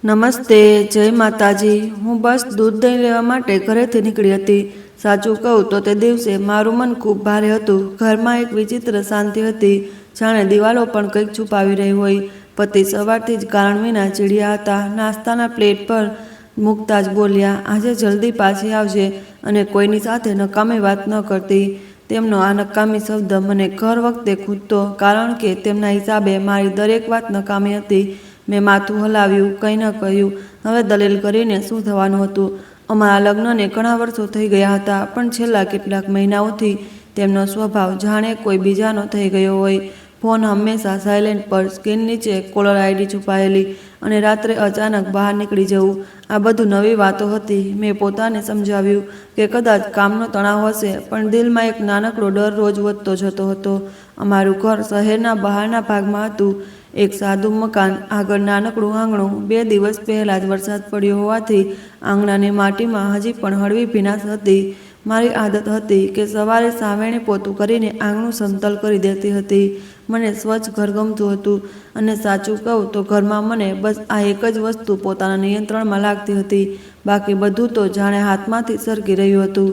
નમસ્તે, જય માતાજી। હું બસ દૂધ દહીં લેવા માટે ઘરેથી નીકળી હતી। સાચું કહું તો તે દિવસે મારું મન ખૂબ ભારે હતું। ઘરમાં એક વિચિત્ર શાંતિ હતી, જાણે દિવાલો પણ કંઈક છુપાવી રહી હોય। પતિ સવારથી જ કારણ વિના ચીડિયા હતા। નાસ્તાના પ્લેટ પર મૂકતા જ બોલ્યા, આજે જલ્દી પાછી આવજે અને કોઈની સાથે નકામી વાત ન કરતી। તેમનો આ નકામી શબ્દ મને ઘર વખતે ખૂંદતો, કારણ કે તેમના હિસાબે મારી દરેક વાત નકામી હતી। મેં માથું હલાવ્યું, કંઈ ન કહ્યું। હવે દલીલ કરીને શું થવાનું હતું? અમારા લગ્નને ઘણા વર્ષો થઈ ગયા હતા, પણ છેલ્લા કેટલાક મહિનાઓથી તેમનો સ્વભાવ જાણે કોઈ બીજાનો થઈ ગયો હોય। ફોન હંમેશા સાયલેન્ટ પર, સ્કીન નીચે કોલર આઈડી છુપાયેલી, અને રાત્રે અચાનક બહાર નીકળી જવું। આ બધું નવી વાતો હતી। મેં પોતાને સમજાવ્યું કે કદાચ કામનો તણાવ હશે, પણ દિલમાં એક નાનકડો ડર રોજ વધતો જતો હતો। અમારું ઘર શહેરના બહારના ભાગમાં હતું, એક સાદું મકાન, આગળ નાનકડું આંગણું। 2 દિવસ પહેલાં જ વરસાદ પડ્યો હોવાથી આંગણાની માટીમાં હજી પણ હળવી ભીનાશ હતી। મારી આદત હતી કે સવારે સાવેણી પોતું કરીને આંગણું સમતલ કરી દેતી હતી। મને સ્વચ્છ ઘર ગમતું હતું, અને સાચું કહું તો ઘરમાં મને બસ આ એક જ વસ્તુ પોતાના નિયંત્રણમાં લાગતી હતી। બાકી બધું તો જાણે હાથમાંથી સરકી રહ્યું હતું।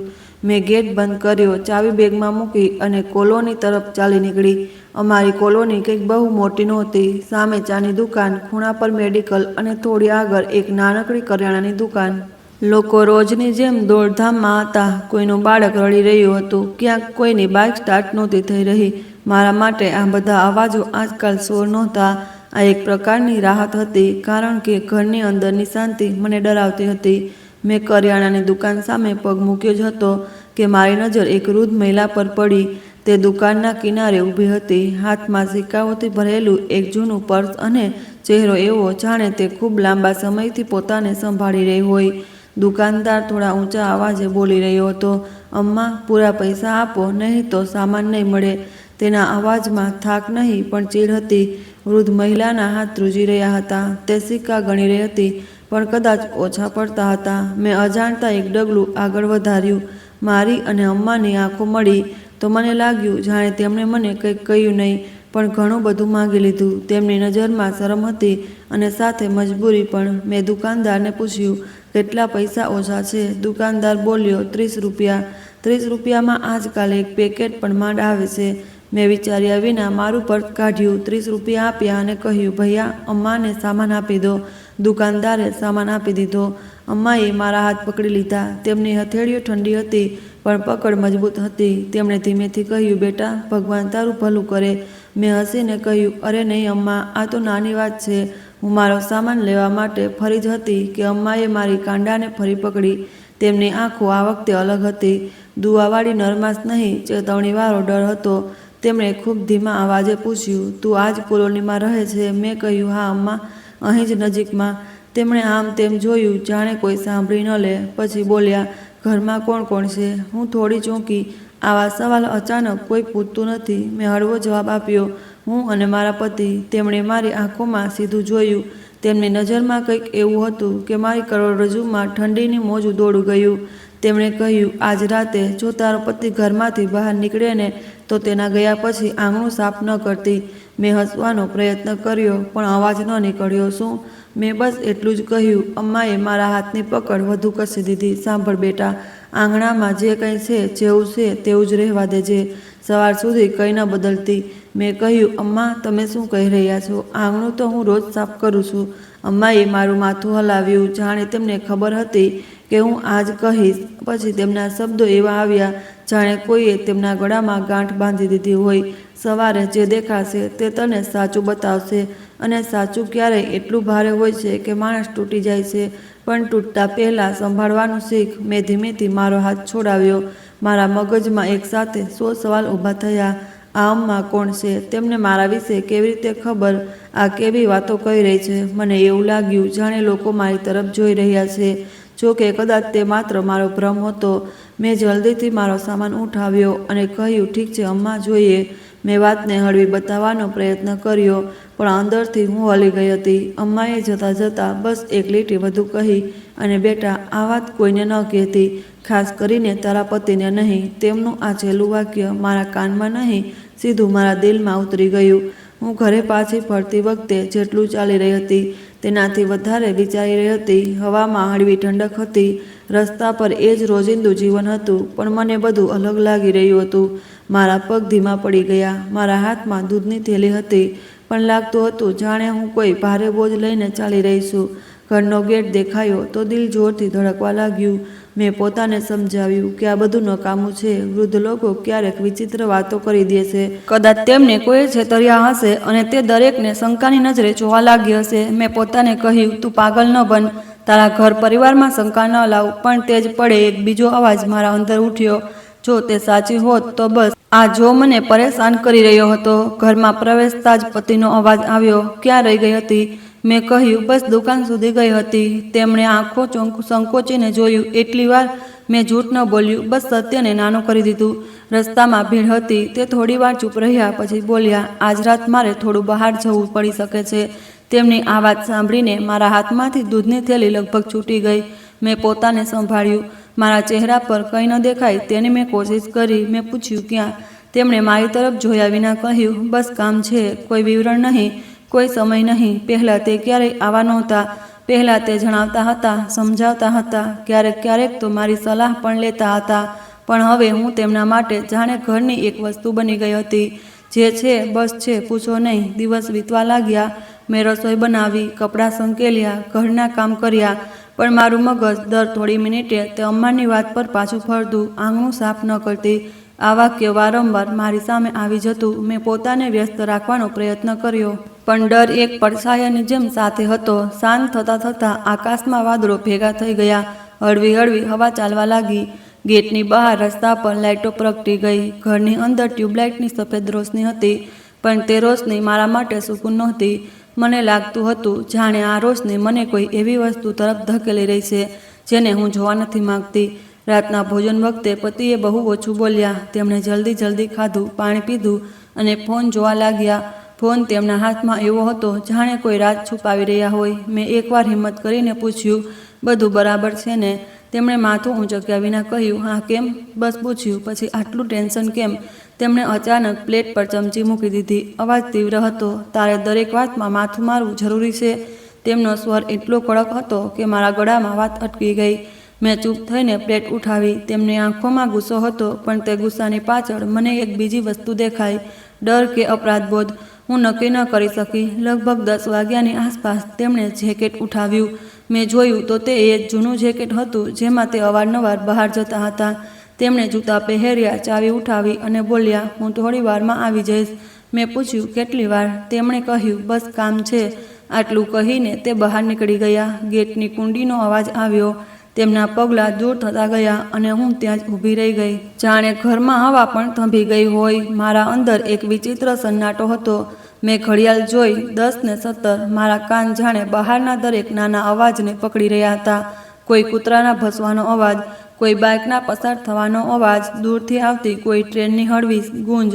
મેં ગેટ બંધ કર્યો, ચાવી બેગમાં મૂકી અને કોલોની તરફ ચાલી નીકળી। અમારી કોલોની કંઈક બહુ મોટી નહોતી। સામે ચાની દુકાન, ખૂણા પર મેડિકલ અને થોડી આગળ એક નાનકડી કરિયાણાની દુકાન। લોકો રોજની જેમ દોડધામમાં હતા। કોઈનું બાળક રડી રહ્યું હતું, ક્યાંક કોઈની બાઇક સ્ટાર્ટ નહોતી થઈ રહી। મારા માટે આ બધા અવાજો આજકાલ શોર નહોતા, આ એક પ્રકારની રાહત હતી, કારણ કે ઘરની અંદરની શાંતિ મને ડરાવતી હતી। મેં કરિયાણાની દુકાન સામે પગ મૂક્યો જ હતો કે મારી નજર એક વૃદ્ધ મહિલા પર પડી। તે દુકાનના કિનારે ઊભી હતી, હાથમાં સિક્કાઓથી ભરેલું એક જૂનું પર્સ અને ચહેરો એવો જાણે તે ખૂબ લાંબા સમયથી પોતાને સંભાળી રહી હોય। દુકાનદાર થોડા ઊંચા અવાજે બોલી રહ્યો હતો, અમ્મા, પૂરા પૈસા આપો, નહીં તો સામાન નહીં મળે। તેના અવાજમાં થાક નહીં, પણ ચીડ હતી। વૃદ્ધ મહિલાના હાથ ધ્રુજી રહ્યા હતા, તે સિક્કા ગણી રહી હતી, પણ કદાચ ઓછા પડતા હતા। મેં અજાણતા એક ડગલું આગળ વધાર્યું। મારી અને અમ્માની આંખો મળી તો મને લાગ્યું જાણે તેમણે મને કંઈક કહ્યું નહીં, પણ ઘણું બધું માંગી લીધું। તેમની નજરમાં શરમ હતી અને સાથે મજબૂરી પણ। મેં દુકાનદારને પૂછ્યું, કેટલા પૈસા ઓછા છે? દુકાનદાર બોલ્યો, 30 રૂપિયા। 30 રૂપિયામાં આજકાલ એક પેકેટ પણ માંડ આવે છે। મેં વિચાર્યા વિના મારું પર્સ કાઢ્યું, 30 રૂપિયા આપ્યા અને કહ્યું, ભૈયા, અમ્માને સામાન આપી દો। દુકાનદારે સામાન આપી દીધો। અમ્માએ મારા હાથ પકડી લીધા। તેમની હથેળીઓ ઠંડી હતી, પણ પકડ મજબૂત હતી। તેમણે ધીમેથી કહ્યું, બેટા, ભગવાન તારું ભલું કરે। મેં હસીને કહ્યું, અરે નહીં અમ્મા, આ તો નાની વાત છે। હું મારો સામાન લેવા માટે ફરી જ હતી કે અમ્માએ મારી કાંડાને ફરી પકડી। તેમની આંખો આ વખતે અલગ હતી, દુઆવાળી નરમાશ નહીં, ચેતવણીવાળો ડર હતો। તેમણે ખૂબ ધીમા અવાજે પૂછ્યું, તું આ જ કોલોનીમાં રહે છે? મેં કહ્યું, હા અમ્મા, અહીં જ નજીકમાં। તેમણે આમ તેમ જોયું, જાણે કોઈ સાંભળી ન લે। પછી બોલ્યા, ઘરમાં કોણ કોણ છે? હું થોડી ચોંકી। આવા સવાલ અચાનક કોઈ પૂછતું નથી। મેં હળવો જવાબ આપ્યો, હું અને મારા પતિ। તેમણે મારી આંખોમાં સીધું જોયું। તેમની નજરમાં કંઈક એવું હતું કે મારી કરોડરજ્જુમાં ઠંડીની મોજું દોડી ગયું। તેમણે કહ્યું, આજ રાતે જો તારો પતિ ઘરમાંથી બહાર નીકળે ને, તો તેના ગયા પછી આંગણું સાફ ન કરતી। મેં હસવાનો પ્રયત્ન કર્યો, પણ અવાજ ન નીકળ્યો। શું? મેં બસ એટલું જ કહ્યું। અમ્માએ મારા હાથની પકડ વધુ કસી દીધી। સાંભળ બેટા, આંગણામાં જે કંઈ છે, જેવું છે તેવું જ રહેવા દેજે। સવાર સુધી કંઈ ન બદલતી। મેં કહ્યું, અમ્મા, તમે શું કહી રહ્યા છો? આંગણું તો હું રોજ સાફ કરું છું। અમ્માએ મારું માથું હલાવ્યું, જાણે તેમને ખબર હતી કે હું આ જ કહીશ। પછી તેમના શબ્દો એવા આવ્યા જાણે કોઈએ તેમના ગળામાં ગાંઠ બાંધી દીધી હોય, સવારે જે દેખાશે તે તને સાચું બતાવશે, અને સાચું ક્યારેય એટલું ભારે હોય છે કે માણસ તૂટી જાય છે, પણ તૂટતા પહેલાં સંભાળવાનું શીખ। મેં ધીમેથી મારો હાથ છોડાવ્યો। મારા મગજમાં એક સાથે 100 સવાલ ઊભા થયા। આ અમ્મા કોણ છે? તેમને મારા વિશે કેવી રીતે ખબર? આ કેવી વાતો કહી રહી છે? મને એવું લાગ્યું જાણે લોકો મારી તરફ જોઈ રહ્યા છે। જો કે કદાચ તે માત્ર મારો ભ્રમ હતો। મેં જલ્દીથી મારો સામાન ઉઠાવ્યો અને કહ્યું, ઠીક છે અમ્મા, જોઈએ। મેં વાતને હળવી બતાવવાનો પ્રયત્ન કર્યો, પણ અંદરથી હું હલી ગઈ હતી। અમ્માએ જતાં જતાં બસ એક લીટી વધુ કહી, અને બેટા, આ વાત કોઈને ન કહેતી, ખાસ કરીને તારા પતિને નહીં। તેમનું આ છેલ્લું વાક્ય મારા કાનમાં નહીં, સીધું મારા દિલમાં ઉતરી ગયું। હું ઘરે પાછી ફરતી વખતે જેટલું ચાલી રહી હતી તેનાથી વધારે વિચારી રહી હતી. હવામાં હળવી ઠંડક હતી. રસ્તા પર એ જ રોજિંદું જીવન હતું, પણ મને બધું અલગ લાગી રહ્યું હતું. મારા પગ ધીમા પડી ગયા. મારા હાથમાં દૂધની થેલી હતી, પણ લાગતું હતું જાણે હું કોઈ ભારે બોજ લઈને ચાલી રહી છું. ઘરનો ગેટ દેખાયો તો દિલ જોરથી ધડકવા લાગ્યું. મેં પોતાને સમજાવ્યું કે આ બધું નકામું છે. વૃદ્ધ લોકો ક્યારેક વિચિત્ર વાતો કરી દે છે. કદાચ તેમને કોઈ છેતર્યા હશે અને તે દરેકને શંકાની નજરે જોવા લાગી હશે. મેં પોતાને કહ્યું, તું પાગલ ન બન, તારા ઘર પરિવારમાં શંકા ન લાવ. પણ તે જ પળે એક બીજો અવાજ મારા અંદર ઉઠ્યો. જો તે સાચી હોત તો બસ. આ જો મને પરેશાન કરી રહ્યો હતો. ઘરમાં પ્રવેશતા જ પતિનો અવાજ આવ્યો, ક્યાં રહી ગઈ હતી? મેં કહ્યું, બસ દુકાન સુધી ગઈ હતી. તેમણે આંખો સંકોચીને જોયું. એટલી વાર? મેં જૂઠ ન બોલ્યું, બસ સત્યને નાનું કરી દીધું. રસ્તામાં ભીડ હતી. તે થોડી વાર ચૂપ રહ્યા, પછી બોલ્યા, આજ રાત મારે થોડું બહાર જવું પડી શકે છે. તેમની આ વાત સાંભળીને મારા હાથમાંથી દૂધની થેલી લગભગ છૂટી ગઈ. મેં પોતાને સંભાળ્યું. મારા ચહેરા પર કંઈ ન દેખાય તેની મેં કોશિશ કરી. મેં પૂછ્યું, ક્યાં? તેમણે મારી તરફ જોયા વિના કહ્યું, બસ કામ છે, કોઈ વિવરણ નહીં, કોઈ સમય નહીં. પહેલાં તે ક્યારેય આવા નહોતા. પહેલાં તે જણાવતા હતા, સમજાવતા હતા, ક્યારેક ક્યારેક તો મારી સલાહ પણ લેતા હતા. પણ હવે હું તેમના માટે જાણે ઘરની એક વસ્તુ બની ગઈ હતી. જે છે બસ છે, પૂછો નહીં. દિવસ વીતવા લાગ્યા. મેં રસોઈ બનાવી, કપડાં સંકેલ્યા, ઘરના કામ કર્યા, પણ મારું મગજ દર થોડી મિનિટે તે અમ્માની વાત પર પાછું ફરતું. આંગણું સાફ ન કરતી. આ વાક્ય વારંવાર મારી સામે આવી જતું. મેં પોતાને વ્યસ્ત રાખવાનો પ્રયત્ન કર્યો, પણ ડર એક પડછાયાની જેમ સાથે હતો. શાંત થતાં થતાં આકાશમાં વાદળો ભેગા થઈ ગયા. હળવી હળવી હવા ચાલવા લાગી. ગેટની બહાર રસ્તા પર લાઇટો પ્રગટી ગઈ. ઘરની અંદર ટ્યુબલાઇટની સફેદ રોશની હતી, પણ તે રોશની મારા માટે સુકૂન નહોતી. મને લાગતું હતું જાણે આ રોશની મને કોઈ એવી વસ્તુ તરફ ધકેલી રહી છે જેને હું જોવા નથી માંગતી. રાતના ભોજન વખતે પતિએ બહુ ઓછું બોલ્યા. તેમણે જલ્દી જલ્દી ખાધું, પાણી પીધું અને ફોન જોવા લાગ્યા. ફોન તેમના હાથમાં એવો હતો જાણે કોઈ રાત છુપાવી રહ્યા હોય. મેં એકવાર હિંમત કરીને પૂછ્યું, બધું બરાબર છે ને? તેમણે માથું ઊંચક્યા વિના કહ્યું, હા કેમ? બસ પૂછ્યું. પછી આટલું ટેન્શન કેમ? તેમણે અચાનક પ્લેટ પર ચમચી મૂકી દીધી. અવાજ તીવ્ર હતો, તારે દરેક વાતમાં માથું મારવું જરૂરી છે? તેમનો સ્વર એટલો કડક હતો કે મારા ગળામાં વાત અટકી ગઈ. મેં ચૂપ થઈને પ્લેટ ઉઠાવી. તેમની આંખોમાં ગુસ્સો હતો, પણ તે ગુસ્સાની પાછળ મને એક બીજી વસ્તુ દેખાઈ, ડર કે અપરાધબોધ. હું નક્કી ન કરી શકી. લગભગ 10 વાગ્યાની આસપાસ તેમણે જેકેટ ઉઠાવ્યું. મેં જોયું તો તે એ જ જૂનું જેકેટ હતું જેમાં તે અવારનવાર બહાર જતા હતા. તેમણે જૂતા પહેર્યા, ચાવી ઉઠાવી અને બોલ્યા, હું થોડી વારમાં આવી જઈશ. મેં પૂછ્યું, કેટલી વાર? તેમણે કહ્યું, બસ કામ છે. આટલું કહીને તે બહાર નીકળી ગયા. ગેટની કુંડીનો અવાજ આવ્યો. તેમના પગલાં દૂર થતા ગયા અને હું ત્યાં જ ઊભી રહી ગઈ. જાણે ઘરમાં હવા પણ થંભી ગઈ હોય. મારા અંદર એક વિચિત્ર સન્નાટો હતો. મેં ઘડિયાળ જોઈ, 10:17. મારા કાન જાણે બહારના દરેક નાના અવાજને પકડી રહ્યા હતા. કોઈ કૂતરાના ભસવાનો અવાજ, કોઈ બાઇકના પસાર થવાનો અવાજ, દૂરથી આવતી કોઈ ટ્રેનની હળવી ગૂંજ.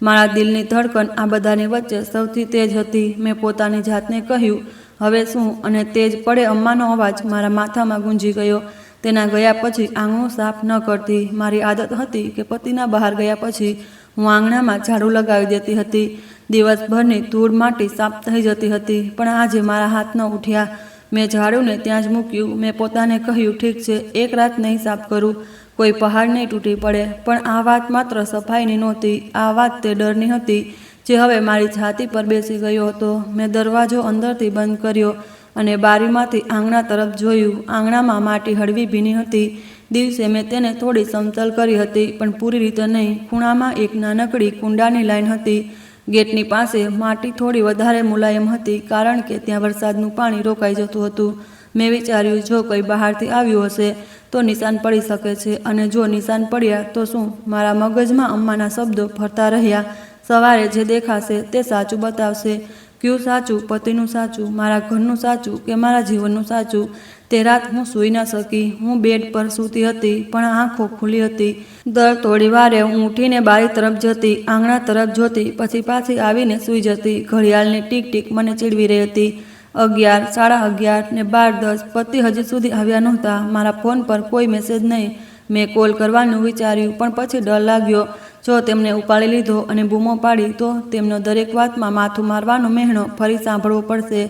મારા દિલની ધડકન આ બધાની વચ્ચે સૌથી તેજ હતી. મેં પોતાની જાતને કહ્યું, હવે શું? અને તે જ પળે અમ્માનો અવાજ મારા માથામાં ગુંજી ગયો. તેના ગયા પછી આંગણું સાફ ન કરતી. મારી આદત હતી કે પતિના બહાર ગયા પછી હું આંગણામાં ઝાડુ લગાવી દેતી હતી. દિવસભરની ધૂળ માટી સાફ થઈ જતી હતી, પણ આજે મારા હાથ ન ઉઠ્યા. મેં ઝાડુને ત્યાં જ મૂક્યું. મેં પોતાને કહ્યું, ઠીક છે, એક રાત નહીં સાફ કરું, કોઈ પહાડ નહીં તૂટી પડે. પણ આ વાત માત્ર સફાઈની નહોતી. આ વાત તે ડરની હતી જે હવે મારી છાતી પર બેસી ગયો હતો. મેં દરવાજો અંદરથી બંધ કર્યો અને બારીમાંથી આંગણા તરફ જોયું. આંગણામાં માટી હળવી ભીની હતી. દિવસે મેં તેને થોડી સમતલ કરી હતી, પણ પૂરી રીતે નહીં. ખૂણામાં એક નાનકડી કુંડાની લાઈન હતી. ગેટની પાસે માટી થોડી વધારે મુલાયમ હતી, કારણ કે ત્યાં વરસાદનું પાણી રોકાઈ જતું હતું. મેં વિચાર્યું, જો કોઈ બહારથી આવ્યું હશે તો નિશાન પડી શકે છે, અને જો નિશાન પડ્યા તો શું? મારા મગજમાં અમ્માના શબ્દો ફરતા રહ્યા. સવારે જે દેખાશે તે સાચું બતાવશે. કયું સાચું? પતિનું સાચું, મારા ઘરનું સાચું, કે મારા જીવનનું સાચું? તે રાત હું સૂઈ ન શકી. હું બેડ પર સૂતી હતી, પણ આંખો ખુલ્લી હતી. દર થોડી વારે હું ઉઠીને બારી તરફ જતી, આંગણા તરફ જોતી, પછી પાછી આવીને સૂઈ જતી. ઘડિયાળની ટીક ટીક મને ચીડવી રહી હતી. 11, 11:30 ને 12:10. પતિ હજી સુધી આવ્યા નહોતા. મારા ફોન પર કોઈ મેસેજ નહીં. મેં કોલ કરવાનું વિચાર્યું, પણ પછી ડર લાગ્યો. જો તેમને ઉપાડી લીધો અને બૂમો પાડી તો તેમનો દરેક વાતમાં માથું મારવાનો મહેણો ફરી સાંભળવો પડશે.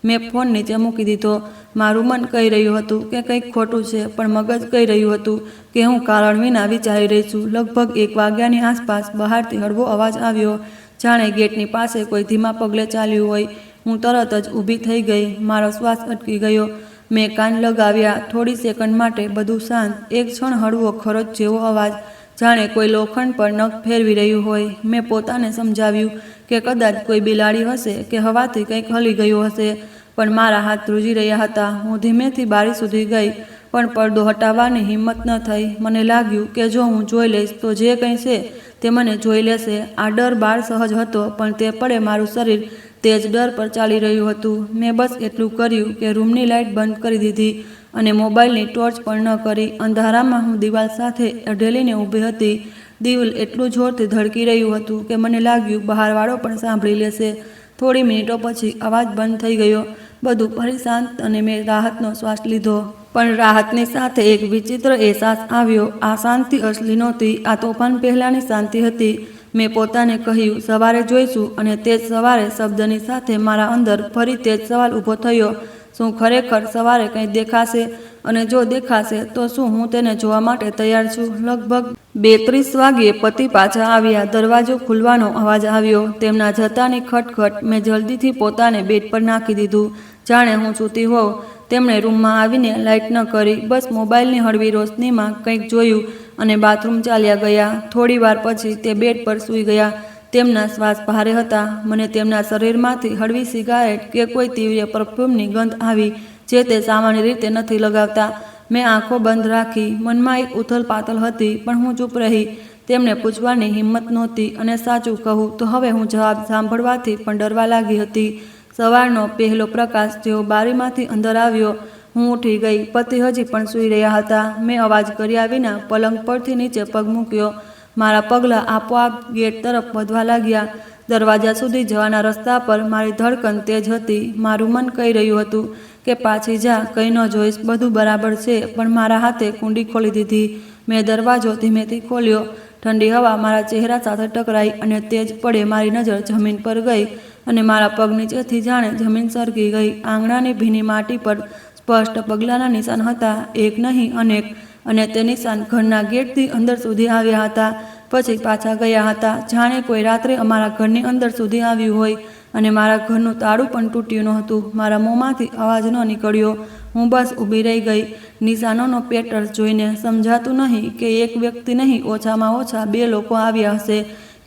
મેં ફોન નીચે મૂકી દીધો. મારું મન કહી રહ્યું હતું કે કંઈક ખોટું છે, પણ મગજ કહી રહ્યું હતું કે હું કારણ વિના વિચારી રહી છું. લગભગ 1 વાગ્યાની આસપાસ બહારથી હળવો અવાજ આવ્યો, જાણે ગેટની પાસે કોઈ ધીમા પગલે ચાલ્યું હોય. હું તરત જ ઊભી થઈ ગઈ. મારો શ્વાસ અટકી ગયો. મેં કાન લગાવ્યા. થોડી સેકન્ડ માટે બધું શાંત. એક ક્ષણ હળવો ખરોચ જેવો અવાજ, જાણે કોઈ લોખંડ પર નખ ફેરવી રહ્યું હોય. મેં પોતાને સમજાવ્યું કે કદાચ કોઈ બિલાડી હશે કે હવાથી કંઈક હલી ગયું હશે, પણ મારા હાથ ધ્રુજી રહ્યા હતા. હું ધીમેથી બારી સુધી ગઈ, પણ પડદો હટાવવાની હિંમત ન થઈ. મને લાગ્યું કે જો હું જોઈ લઈશ તો જે કંઈ છે તે મને જોઈ લેશે. આ ડર બાળ સહજ હતો, પણ તે પળે મારું શરીર તેજ ડર પર ચાલી રહ્યું હતું. મેં બસ એટલું કર્યું કે રૂમની લાઇટ બંધ કરી દીધી અને મોબાઈલની ટોર્ચ પણ ન કરી. અંધારામાં હું દિવાલ સાથે અઢેલીને ઊભી હતી. દિલ એટલું જોરથી ધડકી રહ્યું હતું કે મને લાગ્યું બહારવાળો પણ સાંભળી લેશે. થોડી મિનિટો પછી અવાજ બંધ થઈ ગયો. બધું ફરી શાંત અને મેં રાહતનો શ્વાસ લીધો. પણ રાહતની સાથે એક વિચિત્ર અહેસાસ આવ્યો. આ શાંતિ અસલી નહોતી. આ તોફાન પહેલાંની શાંતિ હતી. મેં પોતાને કહ્યું, સવારે જોઈશું. અને તે જ સવારે શબ્દની સાથે મારા અંદર ફરી તે જ સવાલ ઊભો થયો, શું ખરેખર સવારે કંઈ દેખાશે? અને જો દેખાશે તો શું હું તેને જોવા માટે તૈયાર છું? લગભગ 2:30 વાગ્યે પતિ પાછા આવ્યા. દરવાજો ખુલવાનો અવાજ આવ્યો. તેમના જતાની ખટખટ. મેં જલ્દીથી પોતાને બેડ પર નાખી દીધું, જાણે હું સૂતી હોઉં. તેમણે રૂમમાં આવીને લાઇટ ન કરી, બસ મોબાઈલની હળવી રોશનીમાં કંઈક જોયું અને બાથરૂમ ચાલ્યા ગયા. થોડી વાર પછી તે બેડ પર સૂઈ ગયા. તેમના શ્વાસ ભારે હતા. મને તેમના શરીરમાંથી હળવી સિગારેટ કે કોઈ તીવ્ર પરફ્યુમની ગંધ આવી, જે તે સામાન્ય રીતે નથી લગાવતા. મેં આંખો બંધ રાખી. મનમાં એક ઉથલપાથલ હતી, પણ હું ચૂપ રહી. તેમને પૂછવાની હિંમત નહોતી, અને સાચું કહું તો હવે હું જવાબ સાંભળવાથી પણ ડરવા લાગી હતી. સવારનો પહેલો પ્રકાશ જેવો બારીમાંથી અંદર આવ્યો. હું ઉઠી ગઈ. પતિ હજી પણ સૂઈ રહ્યા હતા. મેં અવાજ કર્યા વિના પલંગ પરથી નીચે પગ મૂક્યો. મારા પગલાં આપોઆપ ગેટ તરફ વધવા લાગ્યા. દરવાજા સુધી જવાના રસ્તા પર મારી ધડકન તેજ હતી. મારું મન કહી રહ્યું હતું કે પાછી જા, કંઈ ન જોઈશ, બધું બરાબર છે. પણ મારા હાથે કુંડી ખોલી દીધી. મેં દરવાજો ધીમેથી ખોલ્યો. ઠંડી હવા મારા ચહેરા સાથે ટકરાઈ અને તેજ પડે મારી નજર જમીન પર ગઈ અને મારા પગ નીચેથી જાણે જમીન સરકી ગઈ. આંગણાની ભીની માટી પર સ્પષ્ટ પગલાંના નિશાન હતા, એક નહીં અનેક. અને તે નિશાન ઘરના ગેટથી અંદર સુધી આવ્યા હતા, પછી પાછા ગયા હતા, જાણે કોઈ રાત્રે અમારા ઘરની અંદર સુધી આવ્યું હોય. અને મારા ઘરનું તાળું પણ તૂટ્યું નહોતું. મારા મોંમાંથી અવાજ ન નીકળ્યો. હું બસ ઊભી રહી ગઈ. નિશાનોનો પેટર્ન જોઈને સમજાતું નહીં કે એક વ્યક્તિ નહીં, ઓછામાં ઓછા 2 લોકો આવ્યા હશે.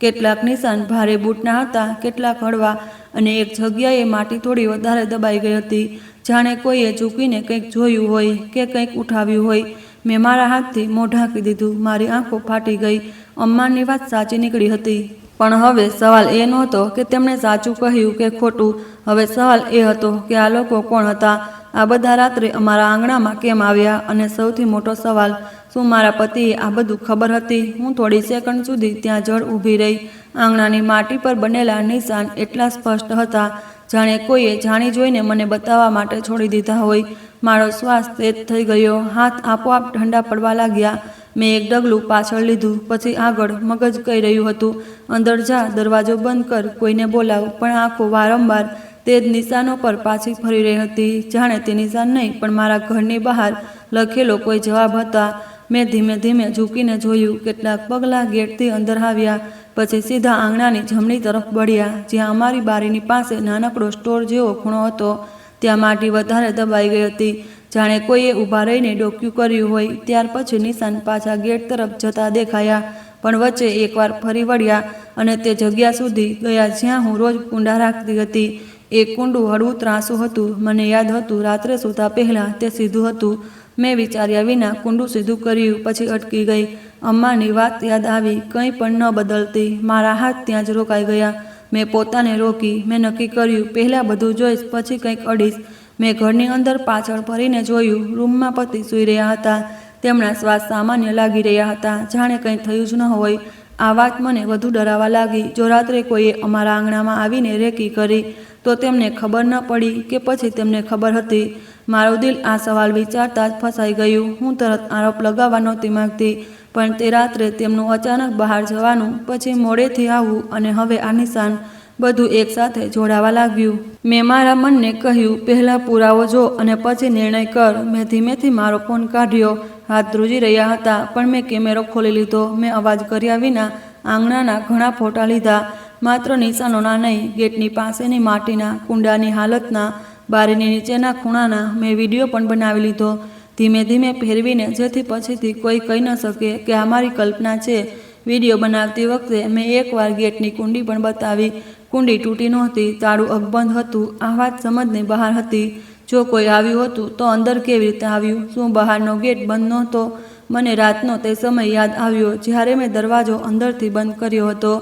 કેટલાક નિશાન ભારે બૂટના હતા, કેટલાક હળવા, અને એક જગ્યાએ માટી થોડી વધારે દબાઈ ગઈ હતી, જાણે કોઈએ ઝૂકીને કંઈક જોયું હોય કે કંઈક ઉઠાવ્યું હોય. મેં મારા હાથથી મોં ઢાંકી દીધું. મારી આંખો ફાટી ગઈ. અમ્માની વાત સાચી નીકળી હતી. પણ હવે સવાલ એ નહોતો કે તેમણે સાચું કહ્યું કે ખોટું. હવે સવાલ એ હતો કે આ લોકો કોણ હતા? આ બધા રાત્રે અમારા આંગણામાં કેમ આવ્યા? અને સૌથી મોટો સવાલ, શું મારા પતિએ આ બધું ખબર હતી? હું થોડી સેકન્ડ સુધી ત્યાં જડ ઊભી રહી. આંગણાની માટી પર બનેલા નિશાન એટલા સ્પષ્ટ હતા, જાણે કોઈએ જાણી જોઈને મને બતાવવા માટે છોડી દીધા હોય. મારો શ્વાસ તેજ થઈ ગયો. હાથ આપોઆપ ઠંડા પડવા લાગ્યા. મેં એક ડગલું પાછળ લીધું, પછી આગળ. મગજ કહી રહ્યું હતું, અંદર જા, દરવાજો બંધ કર, કોઈને બોલાવ. પણ આંખો વારંવાર તે જ નિશાનો પર પાછી ફરી રહી હતી, જાણે તે નિશાન નહીં, પણ મારા ઘરની બહાર લખેલો કોઈ જવાબ હતા. મેં ધીમે ધીમે ઝૂકીને જોયું. કેટલાક પગલાં ગેટથી અંદર આવ્યા, પછી સીધા આંગણાની જમણી તરફ વળ્યા, જ્યાં અમારી બારીની પાસે નાનકડો સ્ટોર જેવો ખૂણો હતો. ત્યાં માટી વધારે દબાઈ ગઈ હતી, જાણે કોઈએ ઊભા રહીને ડોક્યું કર્યું હોય. ત્યાર પછી નિશાન પાછા ગેટ તરફ જતા દેખાયા, પણ વચ્ચે એકવાર ફરી વળ્યા અને તે જગ્યા સુધી ગયા જ્યાં હું રોજ કુંડા રાખતી હતી. એક કુંડું હળવું ત્રાંસું હતું. મને યાદ હતું, રાત્રે સૂતા પહેલાં તે સીધું હતું. મેં વિચાર્યા વિના કુંડું સીધું કર્યું, પછી અટકી ગઈ. અમ્માની વાત યાદ આવી, કંઈ પણ ન બદલતી. મારા હાથ ત્યાં જ રોકાઈ ગયા. મેં પોતાને રોકી. મેં નક્કી કર્યું, પહેલાં બધું જોઈશ, પછી કંઈક અડીશ. મેં ઘરની અંદર પાછળ ફરીને જોયું. રૂમમાં પતિ સૂઈ રહ્યા હતા. તેમના શ્વાસ સામાન્ય લાગી રહ્યા હતા, જાણે કંઈ થયું જ ન હોય. આ વાત મને વધુ ડરાવવા લાગી. જો રાત્રે કોઈએ અમારા આંગણામાં આવીને રેકી કરી તો તેમને ખબર ન પડી કે પછી તેમને ખબર હતી? મારું દિલ આ સવાલ વિચારતા જ ફસાઈ ગયું. હું તરત આરોપ લગાવવા નહોતી માંગતી, પણ તે રાત્રે તેમનું અચાનક બહાર જવાનું, પછી મોડેથી આવવું, અને હવે આ નિશાન. બધું એકસાથે જોડાવા લાગ્યું. મેં મારા મનને કહ્યું, પહેલાં પુરાવો જો અને પછી નિર્ણય કર. મેં ધીમેથી મારો ફોન કાઢ્યો. હાથ ધ્રુજી રહ્યા હતા, પણ મેં કેમેરો ખોલી લીધો. મેં અવાજ કર્યા વિના આંગણાના ઘણા ફોટા લીધા, માત્ર નિશાનોના નહીં, ગેટની પાસેની માટીના, કુંડાની હાલતના, બારીની નીચેના ખૂણાના. મેં વિડીયો પણ બનાવી લીધો, ધીમે ધીમે ફેરવીને, જેથી પછીથી કોઈ કહી ન શકે કે આ મારી કલ્પના છે. વિડીયો બનાવતી વખતે મેં એકવાર ગેટની કુંડી પણ બતાવી. કુંડી તૂટી નહોતી, તાળું અકબંધ હતું. આ વાત સમજની બહાર હતી. જો કોઈ આવ્યું હતું તો અંદર કેવી રીતે આવ્યું? શું બહારનો ગેટ બંધ નહોતો? મને રાતનો તે સમય યાદ આવ્યો જ્યારે મેં દરવાજો અંદરથી બંધ કર્યો હતો.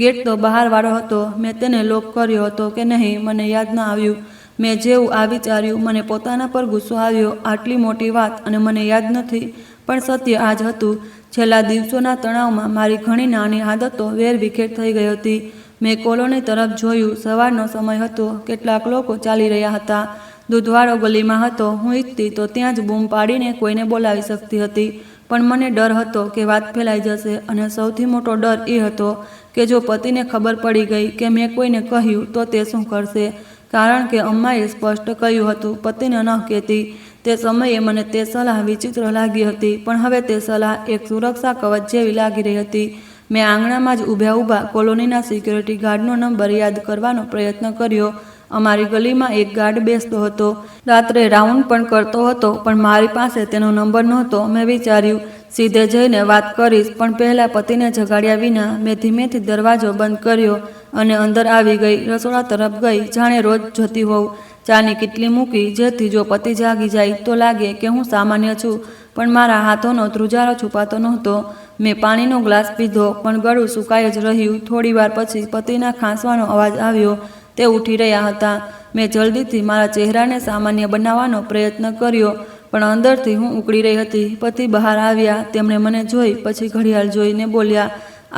ગેટ તો બહારવાળો હતો. મેં તેને લોક કર્યો હતો કે નહીં, મને યાદ ન આવ્યું. મેં જેવું આ વિચાર્યું, મને પોતાના પર ગુસ્સો આવ્યો. આટલી મોટી વાત અને મને યાદ નથી. પણ સત્ય આ જ હતું. છેલ્લા દિવસોના તણાવમાં મારી ઘણી નાની આદતો વેરવિખેર થઈ ગઈ હતી. મેં કોલોની તરફ જોયું. સવારનો સમય હતો. કેટલાક લોકો ચાલી રહ્યા હતા. દૂધવાળો ગલીમાં હતો. હું ઈચ્છતી તો ત્યાં જ બૂમ પાડીને કોઈને બોલાવી શકતી હતી, પણ મને ડર હતો કે વાત ફેલાઈ જશે. અને સૌથી મોટો ડર એ હતો કે જો પતિને ખબર પડી ગઈ કે મેં કોઈને કહ્યું તો તે શું કરશે. કારણ કે અમ્માએ સ્પષ્ટ કહ્યું હતું, પતિને ન કહેતી. તે સમયે મને તે સલાહ વિચિત્ર લાગી હતી, પણ હવે તે સલાહ એક સુરક્ષા કવચ જેવી લાગી રહી હતી. મેં આંગણામાં જ ઊભા કોલોનીના સિક્યોરિટી ગાર્ડનો નંબર યાદ કરવાનો પ્રયત્ન કર્યો. અમારી ગલીમાં એક ગાર્ડ બેસતો હતો. રાત્રે રાઉન્ડ પણ કરતો હતો, પણ મારી પાસે તેનો નંબર નહોતો. મેં વિચાર્યું, સીધે જઈને વાત કરીશ, પણ પહેલાં પતિને જગાડ્યા વિના મેં ધીમેથી દરવાજો બંધ કર્યો અને અંદર આવી ગઈ. રસોડા તરફ ગઈ, જાણે રોજ જતી હોઉં. ચાની કીટલી મૂકી, જેથી જો પતિ જાગી જાય તો લાગે કે હું સામાન્ય છું, પણ મારા હાથોનો ધ્રુજારો છુપાતો નહોતો. મેં પાણીનો ગ્લાસ પીધો, પણ ગળું સુકાઈ જ રહ્યું. થોડીવાર પછી પતિના ખાંસવાનો અવાજ આવ્યો. તે ઉઠી રહ્યા હતા. મેં જલ્દીથી મારા ચહેરાને સામાન્ય બનાવવાનો પ્રયત્ન કર્યો, પણ અંદરથી હું ઉકળી રહી હતી. પતિ બહાર આવ્યા. તેમણે મને જોઈ, પછી ઘડિયાળ જોઈને બોલ્યા,